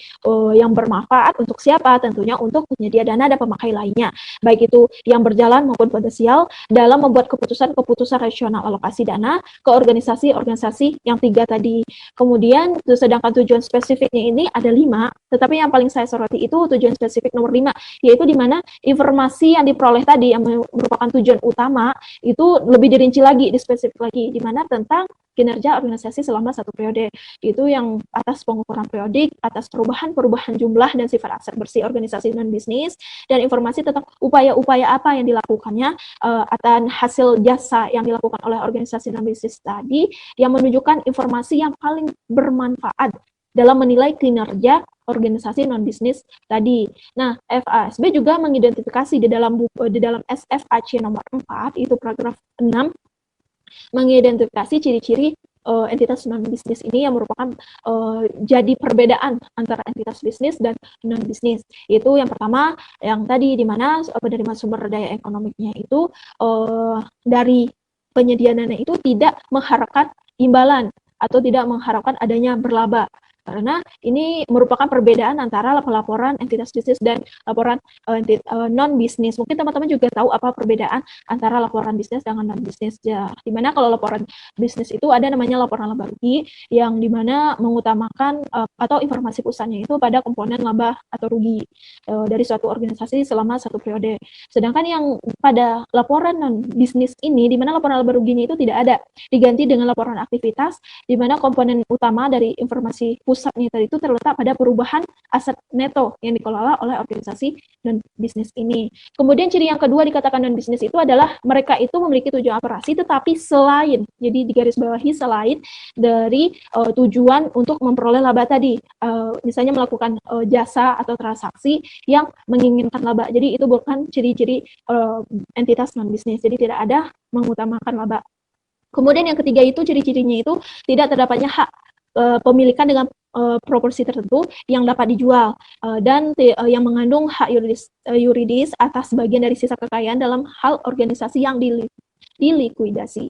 yang bermanfaat untuk siapa? Tentunya untuk penyedia dana dan pemakai lainnya, baik itu yang berjalan maupun potensial dalam membuat keputusan rasional alokasi dana ke organisasi-organisasi yang 3 tadi. Kemudian, sedangkan tujuan spesifiknya ini ada 5, tetapi yang paling saya soroti itu tujuan spesifik nomor 5, yaitu di mana informasi yang diperoleh tadi yang merupakan tujuan utama itu lebih dirinci lagi, dispesifik lagi, di mana tentang kinerja organisasi selama satu periode. Itu yang atas pengukuran periodik, atas perubahan jumlah dan sifat aset bersih organisasi non-bisnis, dan informasi tentang upaya-upaya apa yang dilakukannya atas hasil jasa yang dilakukan oleh organisasi non-bisnis tadi, yang menunjukkan informasi yang paling bermanfaat dalam menilai kinerja organisasi non-bisnis tadi. Nah, FASB juga mengidentifikasi di dalam SFAC nomor 4, itu paragraf 6, mengidentifikasi ciri-ciri entitas non-bisnis ini yang merupakan jadi perbedaan antara entitas bisnis dan non-bisnis. Itu yang pertama, yang tadi di mana penerimaan sumber daya ekonomiknya itu dari penyediaannya itu tidak mengharapkan imbalan atau tidak mengharapkan adanya berlaba. Karena ini merupakan perbedaan antara pelaporan entitas bisnis dan laporan non-bisnis. Mungkin teman-teman juga tahu apa perbedaan antara laporan bisnis dengan non-bisnis. Ya, dimana kalau laporan bisnis itu ada namanya laporan laba rugi, yang dimana mengutamakan atau informasi pusatnya itu pada komponen laba atau rugi dari suatu organisasi selama satu periode. Sedangkan yang pada laporan non-bisnis ini, dimana laporan laba ruginya itu tidak ada, diganti dengan laporan aktivitas, dimana komponen utama dari informasi pusatnya tadi itu terletak pada perubahan aset neto yang dikelola oleh organisasi non-bisnis ini. Kemudian ciri yang kedua dikatakan non-bisnis itu adalah mereka itu memiliki tujuan operasi, tetapi selain, jadi digarisbawahi selain dari tujuan untuk memperoleh laba tadi, misalnya melakukan jasa atau transaksi yang menginginkan laba. Jadi itu bukan ciri-ciri entitas non-bisnis, jadi tidak ada mengutamakan laba. Kemudian yang ketiga itu ciri-cirinya itu tidak terdapatnya hak pemilikan dengan proporsi tertentu yang dapat dijual dan yang mengandung hak yuridis atas bagian dari sisa kekayaan dalam hal organisasi yang dilikuidasi.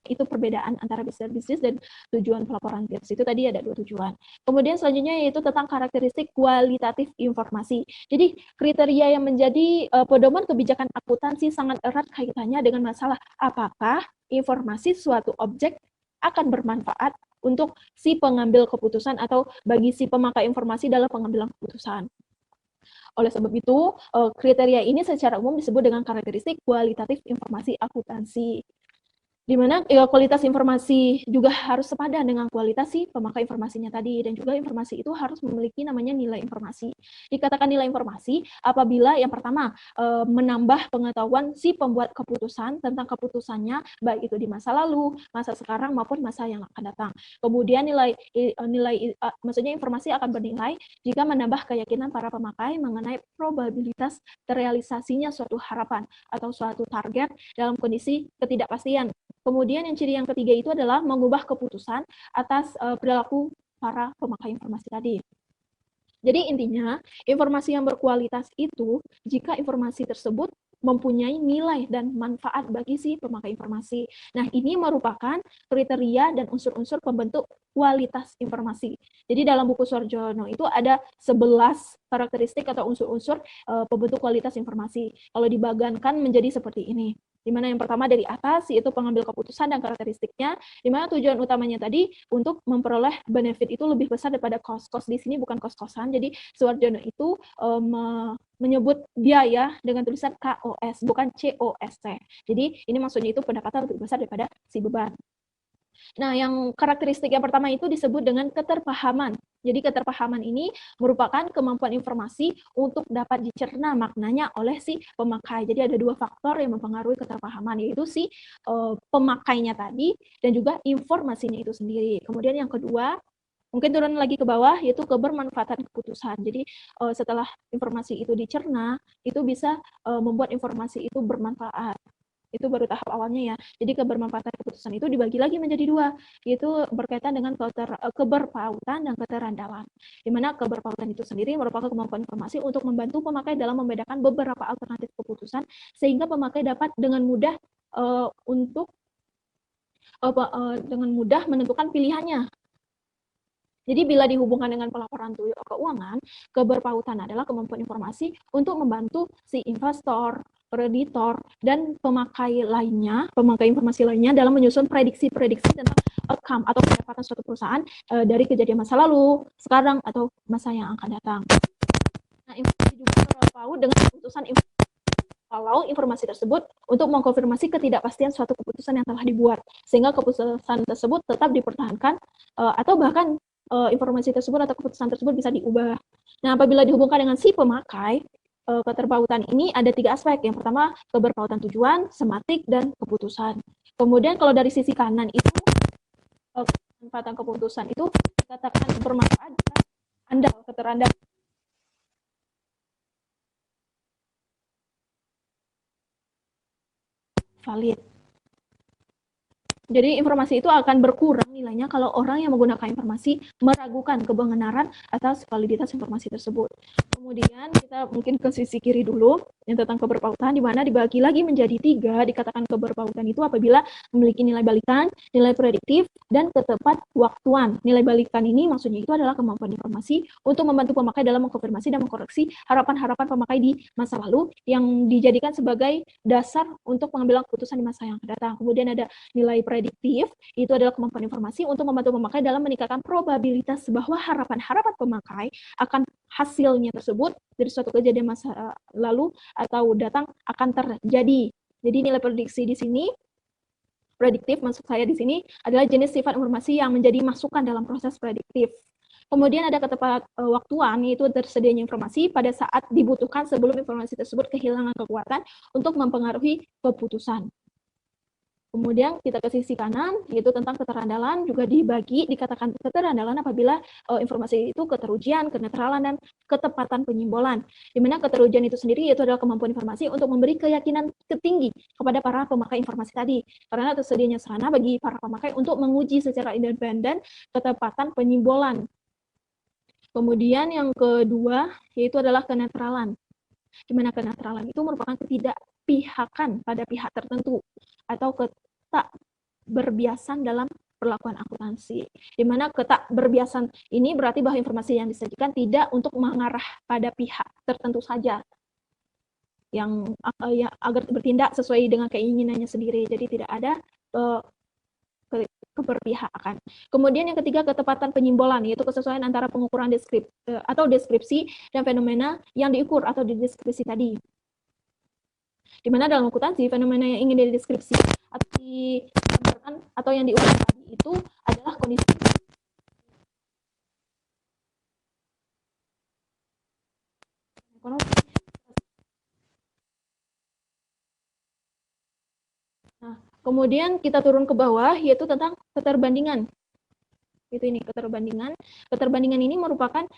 Itu perbedaan antara bisnis dan tujuan pelaporan BIRS. Itu tadi ada 2 tujuan. Kemudian selanjutnya yaitu tentang karakteristik kualitatif informasi. Jadi kriteria yang menjadi pedoman kebijakan akuntansi sangat erat kaitannya dengan masalah apakah informasi suatu objek akan bermanfaat untuk si pengambil keputusan atau bagi si pemakai informasi dalam pengambilan keputusan. Oleh sebab itu, kriteria ini secara umum disebut dengan karakteristik kualitatif informasi akuntansi. Di mana kualitas informasi juga harus sepadan dengan kualitas si pemakai informasinya tadi, dan juga informasi itu harus memiliki namanya nilai informasi. Dikatakan nilai informasi apabila yang pertama menambah pengetahuan si pembuat keputusan tentang keputusannya, baik itu di masa lalu, masa sekarang maupun masa yang akan datang. Kemudian maksudnya informasi akan bernilai jika menambah keyakinan para pemakai mengenai probabilitas terrealisasinya suatu harapan atau suatu target dalam kondisi ketidakpastian. Kemudian yang ciri yang ketiga itu adalah mengubah keputusan atas perilaku para pemakai informasi tadi. Jadi intinya, informasi yang berkualitas itu jika informasi tersebut mempunyai nilai dan manfaat bagi si pemakai informasi. Nah, ini merupakan kriteria dan unsur-unsur pembentuk kualitas informasi. Jadi dalam buku Suarjono itu ada 11 karakteristik atau unsur-unsur pembentuk kualitas informasi. Kalau dibagankan menjadi seperti ini. Di mana yang pertama dari atas yaitu pengambil keputusan dan karakteristiknya, di mana tujuan utamanya tadi untuk memperoleh benefit itu lebih besar daripada cost. Di sini bukan kos-kosan, jadi Suarjono itu menyebut biaya dengan tulisan KOS, bukan COST. Jadi ini maksudnya itu pendapatan lebih besar daripada si beban. Nah, yang karakteristik yang pertama itu disebut dengan keterpahaman. Jadi keterpahaman ini merupakan kemampuan informasi untuk dapat dicerna maknanya oleh si pemakai. Jadi ada 2 faktor yang mempengaruhi keterpahaman, yaitu si pemakainya tadi dan juga informasinya itu sendiri. Kemudian yang kedua, mungkin turun lagi ke bawah, yaitu kebermanfaatan keputusan. Jadi setelah informasi itu dicerna, itu bisa membuat informasi itu bermanfaat. Itu baru tahap awalnya ya. Jadi kebermanfaatan keputusan itu dibagi lagi menjadi 2, yaitu berkaitan dengan keberpautan dan keterandalan. Di mana keberpautan itu sendiri merupakan kemampuan informasi untuk membantu pemakai dalam membedakan beberapa alternatif keputusan, sehingga pemakai dapat dengan mudah menentukan pilihannya. Jadi bila dihubungkan dengan pelaporan keuangan, keberpautan adalah kemampuan informasi untuk membantu si investor, kreditor, dan pemakai informasi lainnya dalam menyusun prediksi-prediksi tentang outcome atau pendapatan suatu perusahaan dari kejadian masa lalu, sekarang, atau masa yang akan datang. Nah, informasi juga berpaut dengan keputusan kalau informasi tersebut untuk mengkonfirmasi ketidakpastian suatu keputusan yang telah dibuat, sehingga keputusan tersebut tetap dipertahankan atau bahkan informasi tersebut atau keputusan tersebut bisa diubah. Nah, apabila dihubungkan dengan si pemakai, keterpautan ini ada 3 aspek. Yang pertama, keberpautan tujuan, sematik, dan keputusan. Kemudian kalau dari sisi kanan itu, kemanfaatan keputusan itu dikatakan bermanfaat jika andal, keterandal. Valid. Jadi informasi itu akan berkurang nilainya kalau orang yang menggunakan informasi meragukan kebenaran atas validitas informasi tersebut. Kemudian kita mungkin ke sisi kiri dulu, yang tentang keberpautan, di mana dibagi lagi menjadi 3. Dikatakan keberpautan itu apabila memiliki nilai balikan, nilai prediktif, dan ketepat waktuan. Nilai balikan ini maksudnya itu adalah kemampuan informasi untuk membantu pemakai dalam mengkonfirmasi dan mengkoreksi harapan-harapan pemakai di masa lalu yang dijadikan sebagai dasar untuk pengambilan keputusan di masa yang akan datang. Kemudian ada nilai prediktif, itu adalah kemampuan informasi untuk membantu pemakai dalam meningkatkan probabilitas bahwa harapan-harapan pemakai akan hasilnya tersebut dari suatu kejadian masa lalu atau datang akan terjadi. Jadi nilai prediksi di sini, prediktif maksud saya di sini adalah jenis sifat informasi yang menjadi masukan dalam proses prediktif. Kemudian ada ketepat waktuan, yaitu tersedianya informasi pada saat dibutuhkan sebelum informasi tersebut kehilangan kekuatan untuk mempengaruhi keputusan. Kemudian kita ke sisi kanan, yaitu tentang keterandalan, juga dikatakan keterandalan apabila informasi itu keterujian, kenetralan, dan ketepatan penyimbolan. Di mana keterujian itu sendiri yaitu adalah kemampuan informasi untuk memberi keyakinan tinggi kepada para pemakai informasi tadi. Karena tersedianya sarana bagi para pemakai untuk menguji secara independen ketepatan penyimbolan. Kemudian yang kedua, yaitu adalah kenetralan. Di mana kenetralan itu merupakan ketidakpihakan pada pihak tertentu atau tak berbiasan dalam perlakuan akuntansi. Di mana ketak berbiasan ini berarti bahwa informasi yang disajikan tidak untuk mengarah pada pihak tertentu saja yang agar bertindak sesuai dengan keinginannya sendiri. Jadi tidak ada keberpihakan. Kemudian yang ketiga, ketepatan penyimbolan, yaitu kesesuaian antara pengukuran deskripsi dan fenomena yang diukur atau dideskripsi tadi. Di mana dalam akuntansi, fenomena yang ingin dideskripsi atau digambarkan atau yang diukur tadi itu adalah kondisi ekonomi. Nah, kemudian kita turun ke bawah, yaitu tentang keterbandingan. Itu ini keterbandingan. Keterbandingan ini merupakan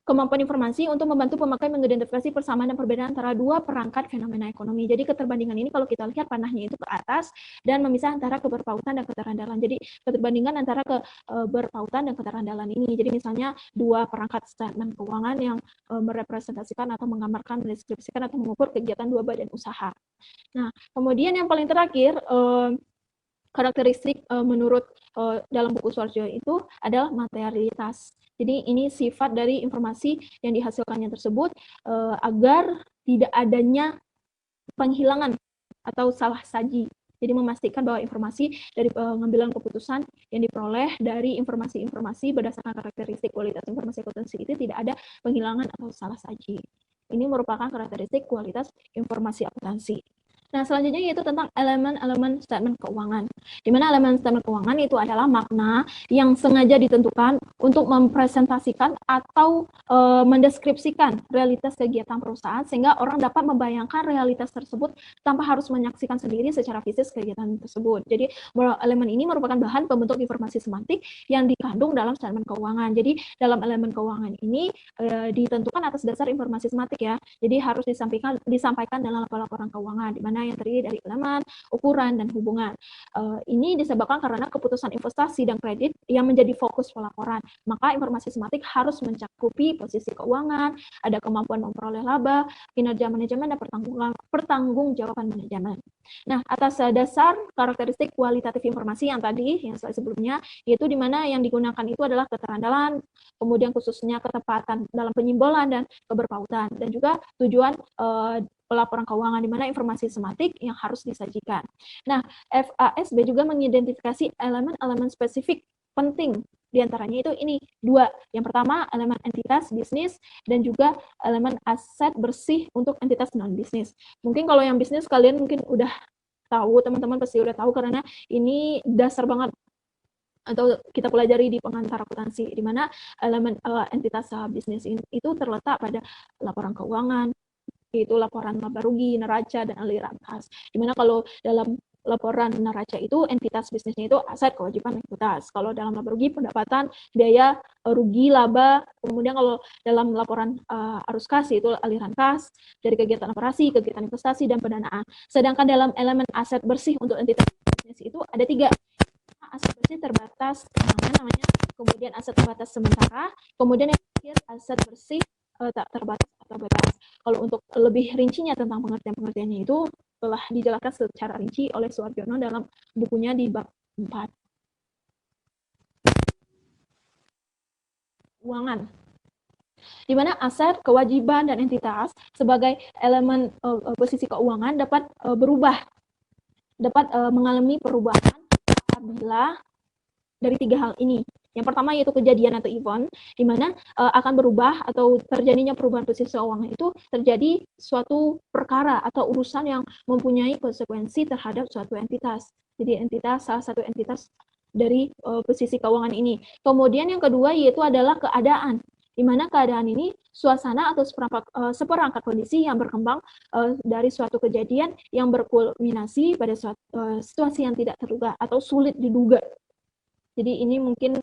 kemampuan informasi untuk membantu pemakai mengidentifikasi persamaan dan perbedaan antara dua perangkat fenomena ekonomi. Jadi keterbandingan ini kalau kita lihat panahnya itu ke atas dan memisah antara keberpautan dan keterandalan. Jadi keterbandingan antara keberpautan dan keterandalan ini. Jadi misalnya dua perangkat statement keuangan yang merepresentasikan atau menggambarkan, mendeskripsikan atau mengukur kegiatan dua badan usaha. Nah, kemudian yang paling terakhir, karakteristik menurut dalam buku Suarjo itu adalah materialitas. Jadi ini sifat dari informasi yang dihasilkannya tersebut agar tidak adanya penghilangan atau salah saji. Jadi memastikan bahwa informasi dari pengambilan keputusan yang diperoleh dari informasi-informasi berdasarkan karakteristik kualitas informasi akuntansi itu tidak ada penghilangan atau salah saji. Ini merupakan karakteristik kualitas informasi akuntansi. Nah, selanjutnya yaitu tentang elemen-elemen statement keuangan. Di mana elemen statement keuangan itu adalah makna yang sengaja ditentukan untuk mempresentasikan atau mendeskripsikan realitas kegiatan perusahaan sehingga orang dapat membayangkan realitas tersebut tanpa harus menyaksikan sendiri secara fisik kegiatan tersebut. Jadi, elemen ini merupakan bahan pembentuk informasi semantik yang dikandung dalam statement keuangan. Jadi, dalam elemen keuangan ini ditentukan atas dasar informasi semantik ya. Jadi, harus disampaikan dalam laporan keuangan di mana yang terdiri dari elemen, ukuran, dan hubungan. Ini disebabkan karena keputusan investasi dan kredit yang menjadi fokus pelaporan. Maka informasi semantik harus mencakupi posisi keuangan, ada kemampuan memperoleh laba, kinerja manajemen, dan pertanggungjawaban manajemen. Nah, atas dasar karakteristik kualitatif informasi yang tadi, yang sebelumnya, yaitu di mana yang digunakan itu adalah keterandalan, kemudian khususnya ketepatan dalam penyimbolan dan keberpautan, dan juga tujuan pelaporan keuangan di mana informasi semantik yang harus disajikan. Nah, FASB juga mengidentifikasi elemen-elemen spesifik penting Di antaranya itu ini dua. Yang pertama elemen entitas bisnis dan juga elemen aset bersih untuk entitas non bisnis. Mungkin kalau yang bisnis kalian mungkin udah tahu, teman-teman pasti udah tahu karena ini dasar banget atau kita pelajari di pengantar akuntansi, di mana elemen entitas bisnis itu terletak pada laporan keuangan, yaitu laporan laba rugi, neraca, dan aliran kas. Dimana kalau dalam laporan neraca itu entitas bisnisnya itu aset, kewajiban, ekuitas. Kalau dalam laba rugi pendapatan, biaya, rugi, laba. Kemudian kalau dalam laporan arus kas itu aliran kas dari kegiatan operasi, kegiatan investasi, dan pendanaan. Sedangkan dalam elemen aset bersih untuk entitas bisnis itu ada 3. Aset bersih terbatas namanya, kemudian aset terbatas sementara, kemudian yang terakhir aset bersih tak terbatas atau bebas. Kalau untuk lebih rincinya tentang pengertian-pengertiannya itu telah dijelaskan secara rinci oleh Suwarjono dalam bukunya di bab 4. Keuangan, di mana aset, kewajiban, dan entitas sebagai elemen posisi keuangan dapat berubah, dapat mengalami perubahan apabila dari 3 hal ini. Yang pertama yaitu kejadian atau event, di mana akan berubah atau terjadinya perubahan posisi keuangan itu terjadi suatu perkara atau urusan yang mempunyai konsekuensi terhadap suatu entitas. Jadi salah satu entitas dari posisi keuangan ini. Kemudian yang kedua yaitu adalah keadaan, di mana keadaan ini suasana atau seperangkat kondisi yang berkembang dari suatu kejadian yang berkulminasi pada suatu situasi yang tidak terduga atau sulit diduga. Jadi ini mungkin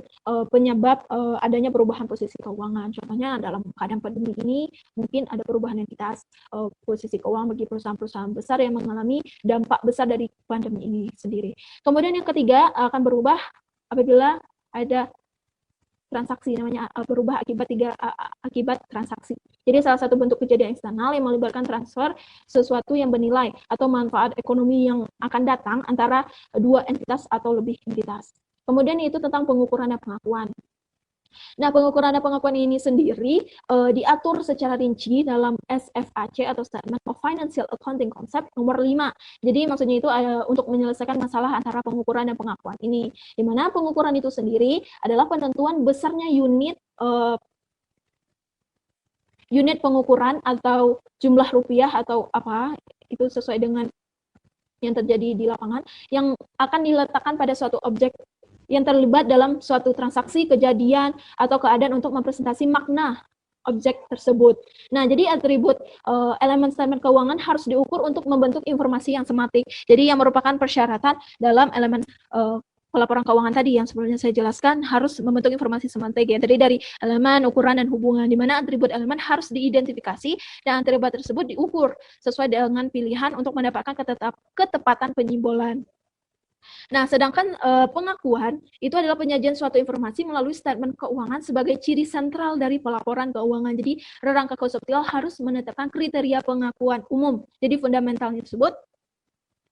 penyebab adanya perubahan posisi keuangan. Contohnya dalam keadaan pandemi ini mungkin ada perubahan entitas posisi keuangan bagi perusahaan-perusahaan besar yang mengalami dampak besar dari pandemi ini sendiri. Kemudian yang ketiga akan berubah apabila ada transaksi, namanya berubah akibat transaksi. Jadi salah satu bentuk kejadian eksternal yang melibatkan transfer sesuatu yang bernilai atau manfaat ekonomi yang akan datang antara dua entitas atau lebih entitas. Kemudian itu tentang pengukuran dan pengakuan. Nah, pengukuran dan pengakuan ini sendiri diatur secara rinci dalam SFAC atau Statement of Financial Accounting Concept nomor 5. Jadi maksudnya itu untuk menyelesaikan masalah antara pengukuran dan pengakuan ini. Di mana pengukuran itu sendiri adalah penentuan besarnya unit pengukuran atau jumlah rupiah atau apa, itu sesuai dengan yang terjadi di lapangan, yang akan diletakkan pada suatu objek yang terlibat dalam suatu transaksi, kejadian, atau keadaan untuk mempresentasi makna objek tersebut. Nah, jadi atribut elemen statement keuangan harus diukur untuk membentuk informasi yang sematik. Jadi yang merupakan persyaratan dalam elemen pelaporan keuangan tadi yang sebelumnya saya jelaskan harus membentuk informasi semantik yang terdiri dari elemen, ukuran, dan hubungan, di mana atribut elemen harus diidentifikasi dan atribut tersebut diukur sesuai dengan pilihan untuk mendapatkan ketepatan penyimbolan. Nah, sedangkan pengakuan itu adalah penyajian suatu informasi melalui statement keuangan sebagai ciri sentral dari pelaporan keuangan. Jadi, rangka konseptual harus menetapkan kriteria pengakuan umum. Jadi, fundamentalnya tersebut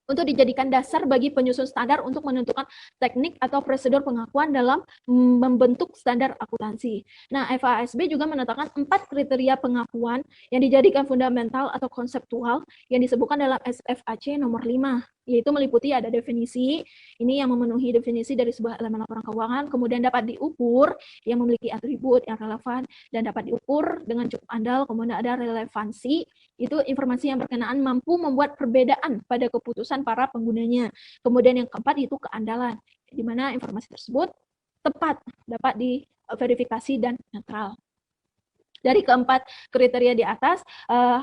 untuk dijadikan dasar bagi penyusun standar untuk menentukan teknik atau prosedur pengakuan dalam membentuk standar akuntansi. Nah, FASB juga menetapkan 4 kriteria pengakuan yang dijadikan fundamental atau konseptual yang disebutkan dalam SFAC nomor 5, yaitu meliputi ada definisi, ini yang memenuhi definisi dari sebuah elemen laporan keuangan, kemudian dapat diukur, yang memiliki atribut yang relevan, dan dapat diukur dengan cukup andal, kemudian ada relevansi, itu informasi yang berkenaan mampu membuat perbedaan pada keputusan para penggunanya. Kemudian yang keempat itu keandalan, di mana informasi tersebut tepat, dapat diverifikasi dan netral. Dari keempat kriteria di atas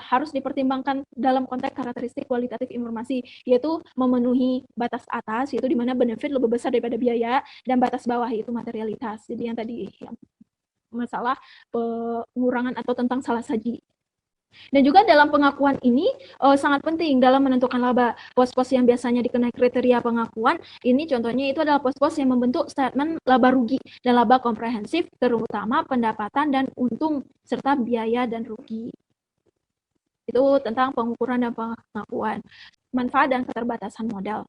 harus dipertimbangkan dalam konteks karakteristik kualitatif informasi, yaitu memenuhi batas atas, yaitu di mana benefit lebih besar daripada biaya, dan batas bawah yaitu materialitas. Jadi yang tadi masalah pengurangan atau tentang salah saji. Dan juga dalam pengakuan ini sangat penting dalam menentukan laba. Pos-pos yang biasanya dikenai kriteria pengakuan, ini contohnya itu adalah pos-pos yang membentuk statement laba rugi dan laba komprehensif, terutama pendapatan dan untung, serta biaya dan rugi. Itu tentang pengukuran dan pengakuan. Manfaat dan keterbatasan modal.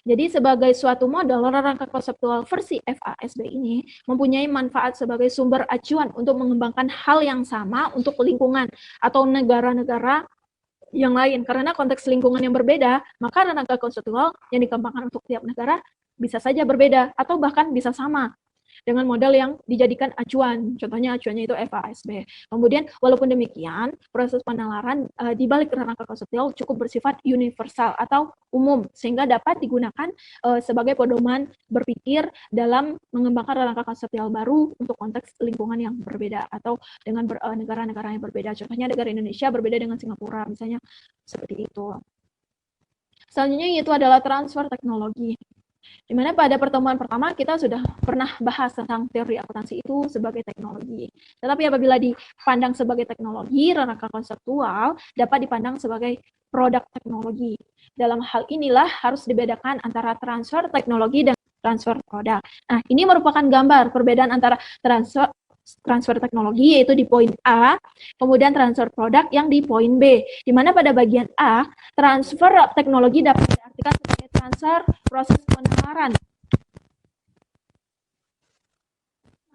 Jadi sebagai suatu modal, rangka konseptual versi FASB ini mempunyai manfaat sebagai sumber acuan untuk mengembangkan hal yang sama untuk lingkungan atau negara-negara yang lain. Karena konteks lingkungan yang berbeda, maka rangka konseptual yang dikembangkan untuk tiap negara bisa saja berbeda atau bahkan bisa sama. dengan model yang dijadikan acuan. Contohnya acuannya itu FASB. Kemudian walaupun demikian, proses penalaran di balik rangka konseptual cukup bersifat universal atau umum, sehingga dapat digunakan sebagai pedoman berpikir dalam mengembangkan rangka konseptual baru untuk konteks lingkungan yang berbeda atau dengan negara-negara yang berbeda. Contohnya negara Indonesia berbeda dengan Singapura, misalnya seperti itu. Selanjutnya yaitu adalah transfer teknologi. Di mana pada pertemuan pertama kita sudah pernah bahas tentang teori akuntansi itu sebagai teknologi. Tetapi apabila dipandang sebagai teknologi, rangka konseptual dapat dipandang sebagai produk teknologi. Dalam hal inilah harus dibedakan antara transfer teknologi dan transfer produk. Nah, ini merupakan gambar perbedaan antara transfer teknologi yaitu di poin A, kemudian transfer produk yang di poin B. Di mana pada bagian A, transfer teknologi dapat diartikan sebagai transfer proses penalaran,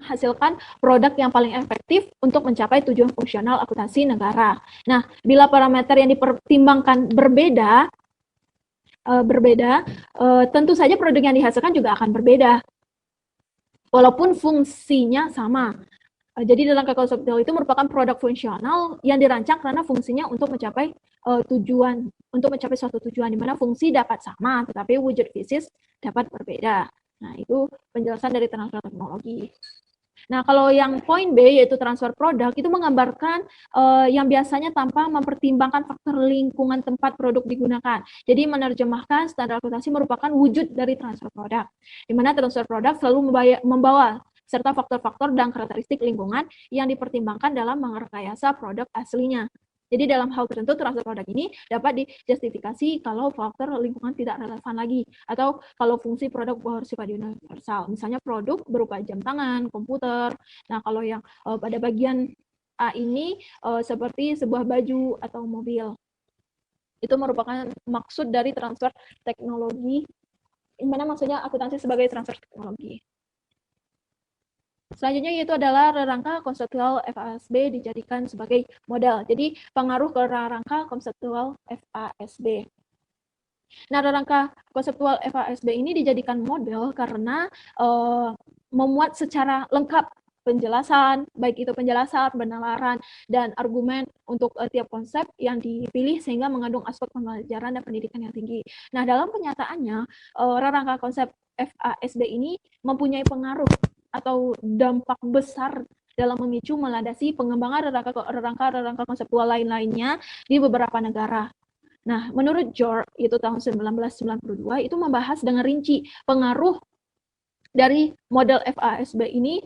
menghasilkan produk yang paling efektif untuk mencapai tujuan fungsional akuntansi negara. Nah, bila parameter yang dipertimbangkan berbeda, tentu saja produk yang dihasilkan juga akan berbeda, walaupun fungsinya sama. Jadi dalam konseptual itu merupakan produk fungsional yang dirancang karena fungsinya untuk mencapai suatu tujuan, di mana fungsi dapat sama, tetapi wujud fisik dapat berbeda. Nah, itu penjelasan dari transfer teknologi. Nah, kalau yang poin B, yaitu transfer produk, itu menggambarkan yang biasanya tanpa mempertimbangkan faktor lingkungan tempat produk digunakan. Jadi, menerjemahkan standar akuntansi merupakan wujud dari transfer produk, di mana transfer produk selalu membawa serta faktor-faktor dan karakteristik lingkungan yang dipertimbangkan dalam merekayasa produk aslinya. Jadi dalam hal tertentu transfer produk ini dapat dijustifikasi kalau faktor lingkungan tidak relevan lagi, atau kalau fungsi produk bersifat universal. Misalnya produk berupa jam tangan, komputer. Nah, kalau yang pada bagian A ini seperti sebuah baju atau mobil. Itu merupakan maksud dari transfer teknologi, di mana maksudnya akuntansi sebagai transfer teknologi. Selanjutnya yaitu adalah rangka konseptual FASB dijadikan sebagai model. Jadi pengaruh ke rangka konseptual FASB. Nah, rangka konseptual FASB ini dijadikan model karena memuat secara lengkap penjelasan, baik itu penjelasan, penalaran, dan argumen untuk tiap konsep yang dipilih sehingga mengandung aspek pembelajaran dan pendidikan yang tinggi. Nah, dalam kenyataannya, rangka konsep FASB ini mempunyai pengaruh atau dampak besar dalam memicu melandasi pengembangan rangka konseptual lain-lainnya di beberapa negara. Nah, menurut George, itu tahun 1992, itu membahas dengan rinci pengaruh dari model FASB ini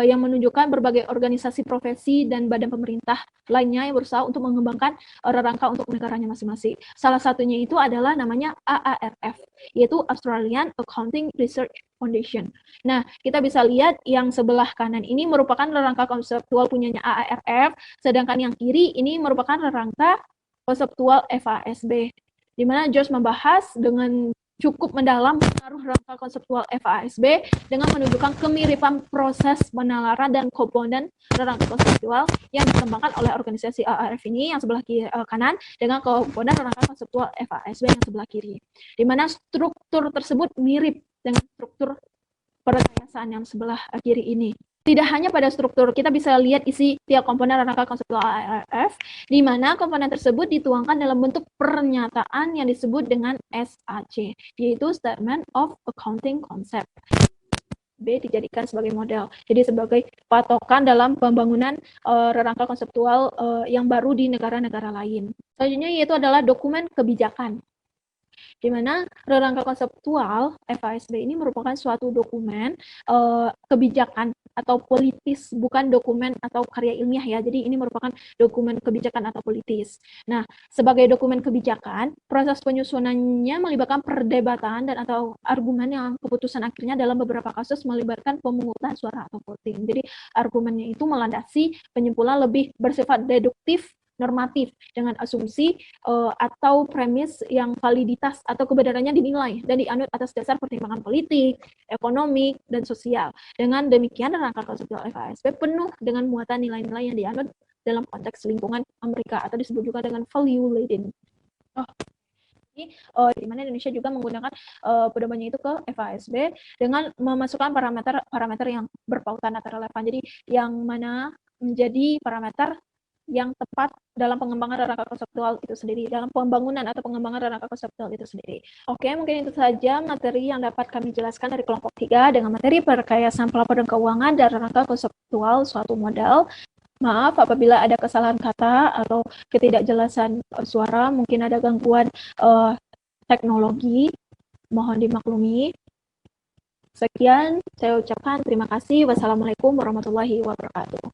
yang menunjukkan berbagai organisasi profesi dan badan pemerintah lainnya yang berusaha untuk mengembangkan rangka untuk negaranya masing-masing. Salah satunya itu adalah namanya AARF, yaitu Australian Accounting Research Foundation. Nah, kita bisa lihat yang sebelah kanan ini merupakan rangka konseptual punyanya AARF, sedangkan yang kiri ini merupakan rangka konseptual FASB, di mana George membahas dengan cukup mendalam pengaruh rangka konseptual FASB dengan menunjukkan kemiripan proses penalaran dan komponen rangka konseptual yang dikembangkan oleh organisasi AARF ini yang sebelah kanan dengan komponen rangka konseptual FASB yang sebelah kiri, di mana struktur tersebut mirip dengan struktur perekayasaan yang sebelah kiri ini. Tidak hanya pada struktur, kita bisa lihat isi tiap komponen rangka konseptual AARF, di mana komponen tersebut dituangkan dalam bentuk pernyataan yang disebut dengan SAC, yaitu Statement of Accounting Concept. B dijadikan sebagai model, jadi sebagai patokan dalam pembangunan rangka konseptual yang baru di negara-negara lain. Selanjutnya yaitu adalah dokumen kebijakan, di mana rangka konseptual FASB ini merupakan suatu dokumen kebijakan atau politis, bukan dokumen atau karya ilmiah ya. Jadi ini merupakan dokumen kebijakan atau politis. Nah, sebagai dokumen kebijakan, proses penyusunannya melibatkan perdebatan dan atau argumen yang keputusan akhirnya dalam beberapa kasus melibatkan pemungutan suara atau voting. Jadi argumennya itu melandasi penyimpulan lebih bersifat deduktif normatif dengan asumsi atau premis yang validitas atau kebenarannya dinilai dan dianut atas dasar pertimbangan politik, ekonomi, dan sosial. Dengan demikian, rangka konseptual FASB penuh dengan muatan nilai-nilai yang dianut dalam konteks lingkungan Amerika atau disebut juga dengan value laden. di mana Indonesia juga menggunakan pedomannya itu ke FASB dengan memasukkan parameter yang berpautan atau relevan. Jadi yang mana menjadi parameter yang tepat dalam pengembangan rangka konseptual itu sendiri, dalam pembangunan atau pengembangan rangka konseptual itu sendiri. Oke, mungkin itu saja materi yang dapat kami jelaskan dari kelompok 3 dengan materi perkayaan pelaporan keuangan dan rangka konseptual suatu modal. Maaf apabila ada kesalahan kata atau ketidakjelasan suara, mungkin ada gangguan teknologi, mohon dimaklumi. Sekian, saya ucapkan terima kasih. Wassalamualaikum warahmatullahi wabarakatuh.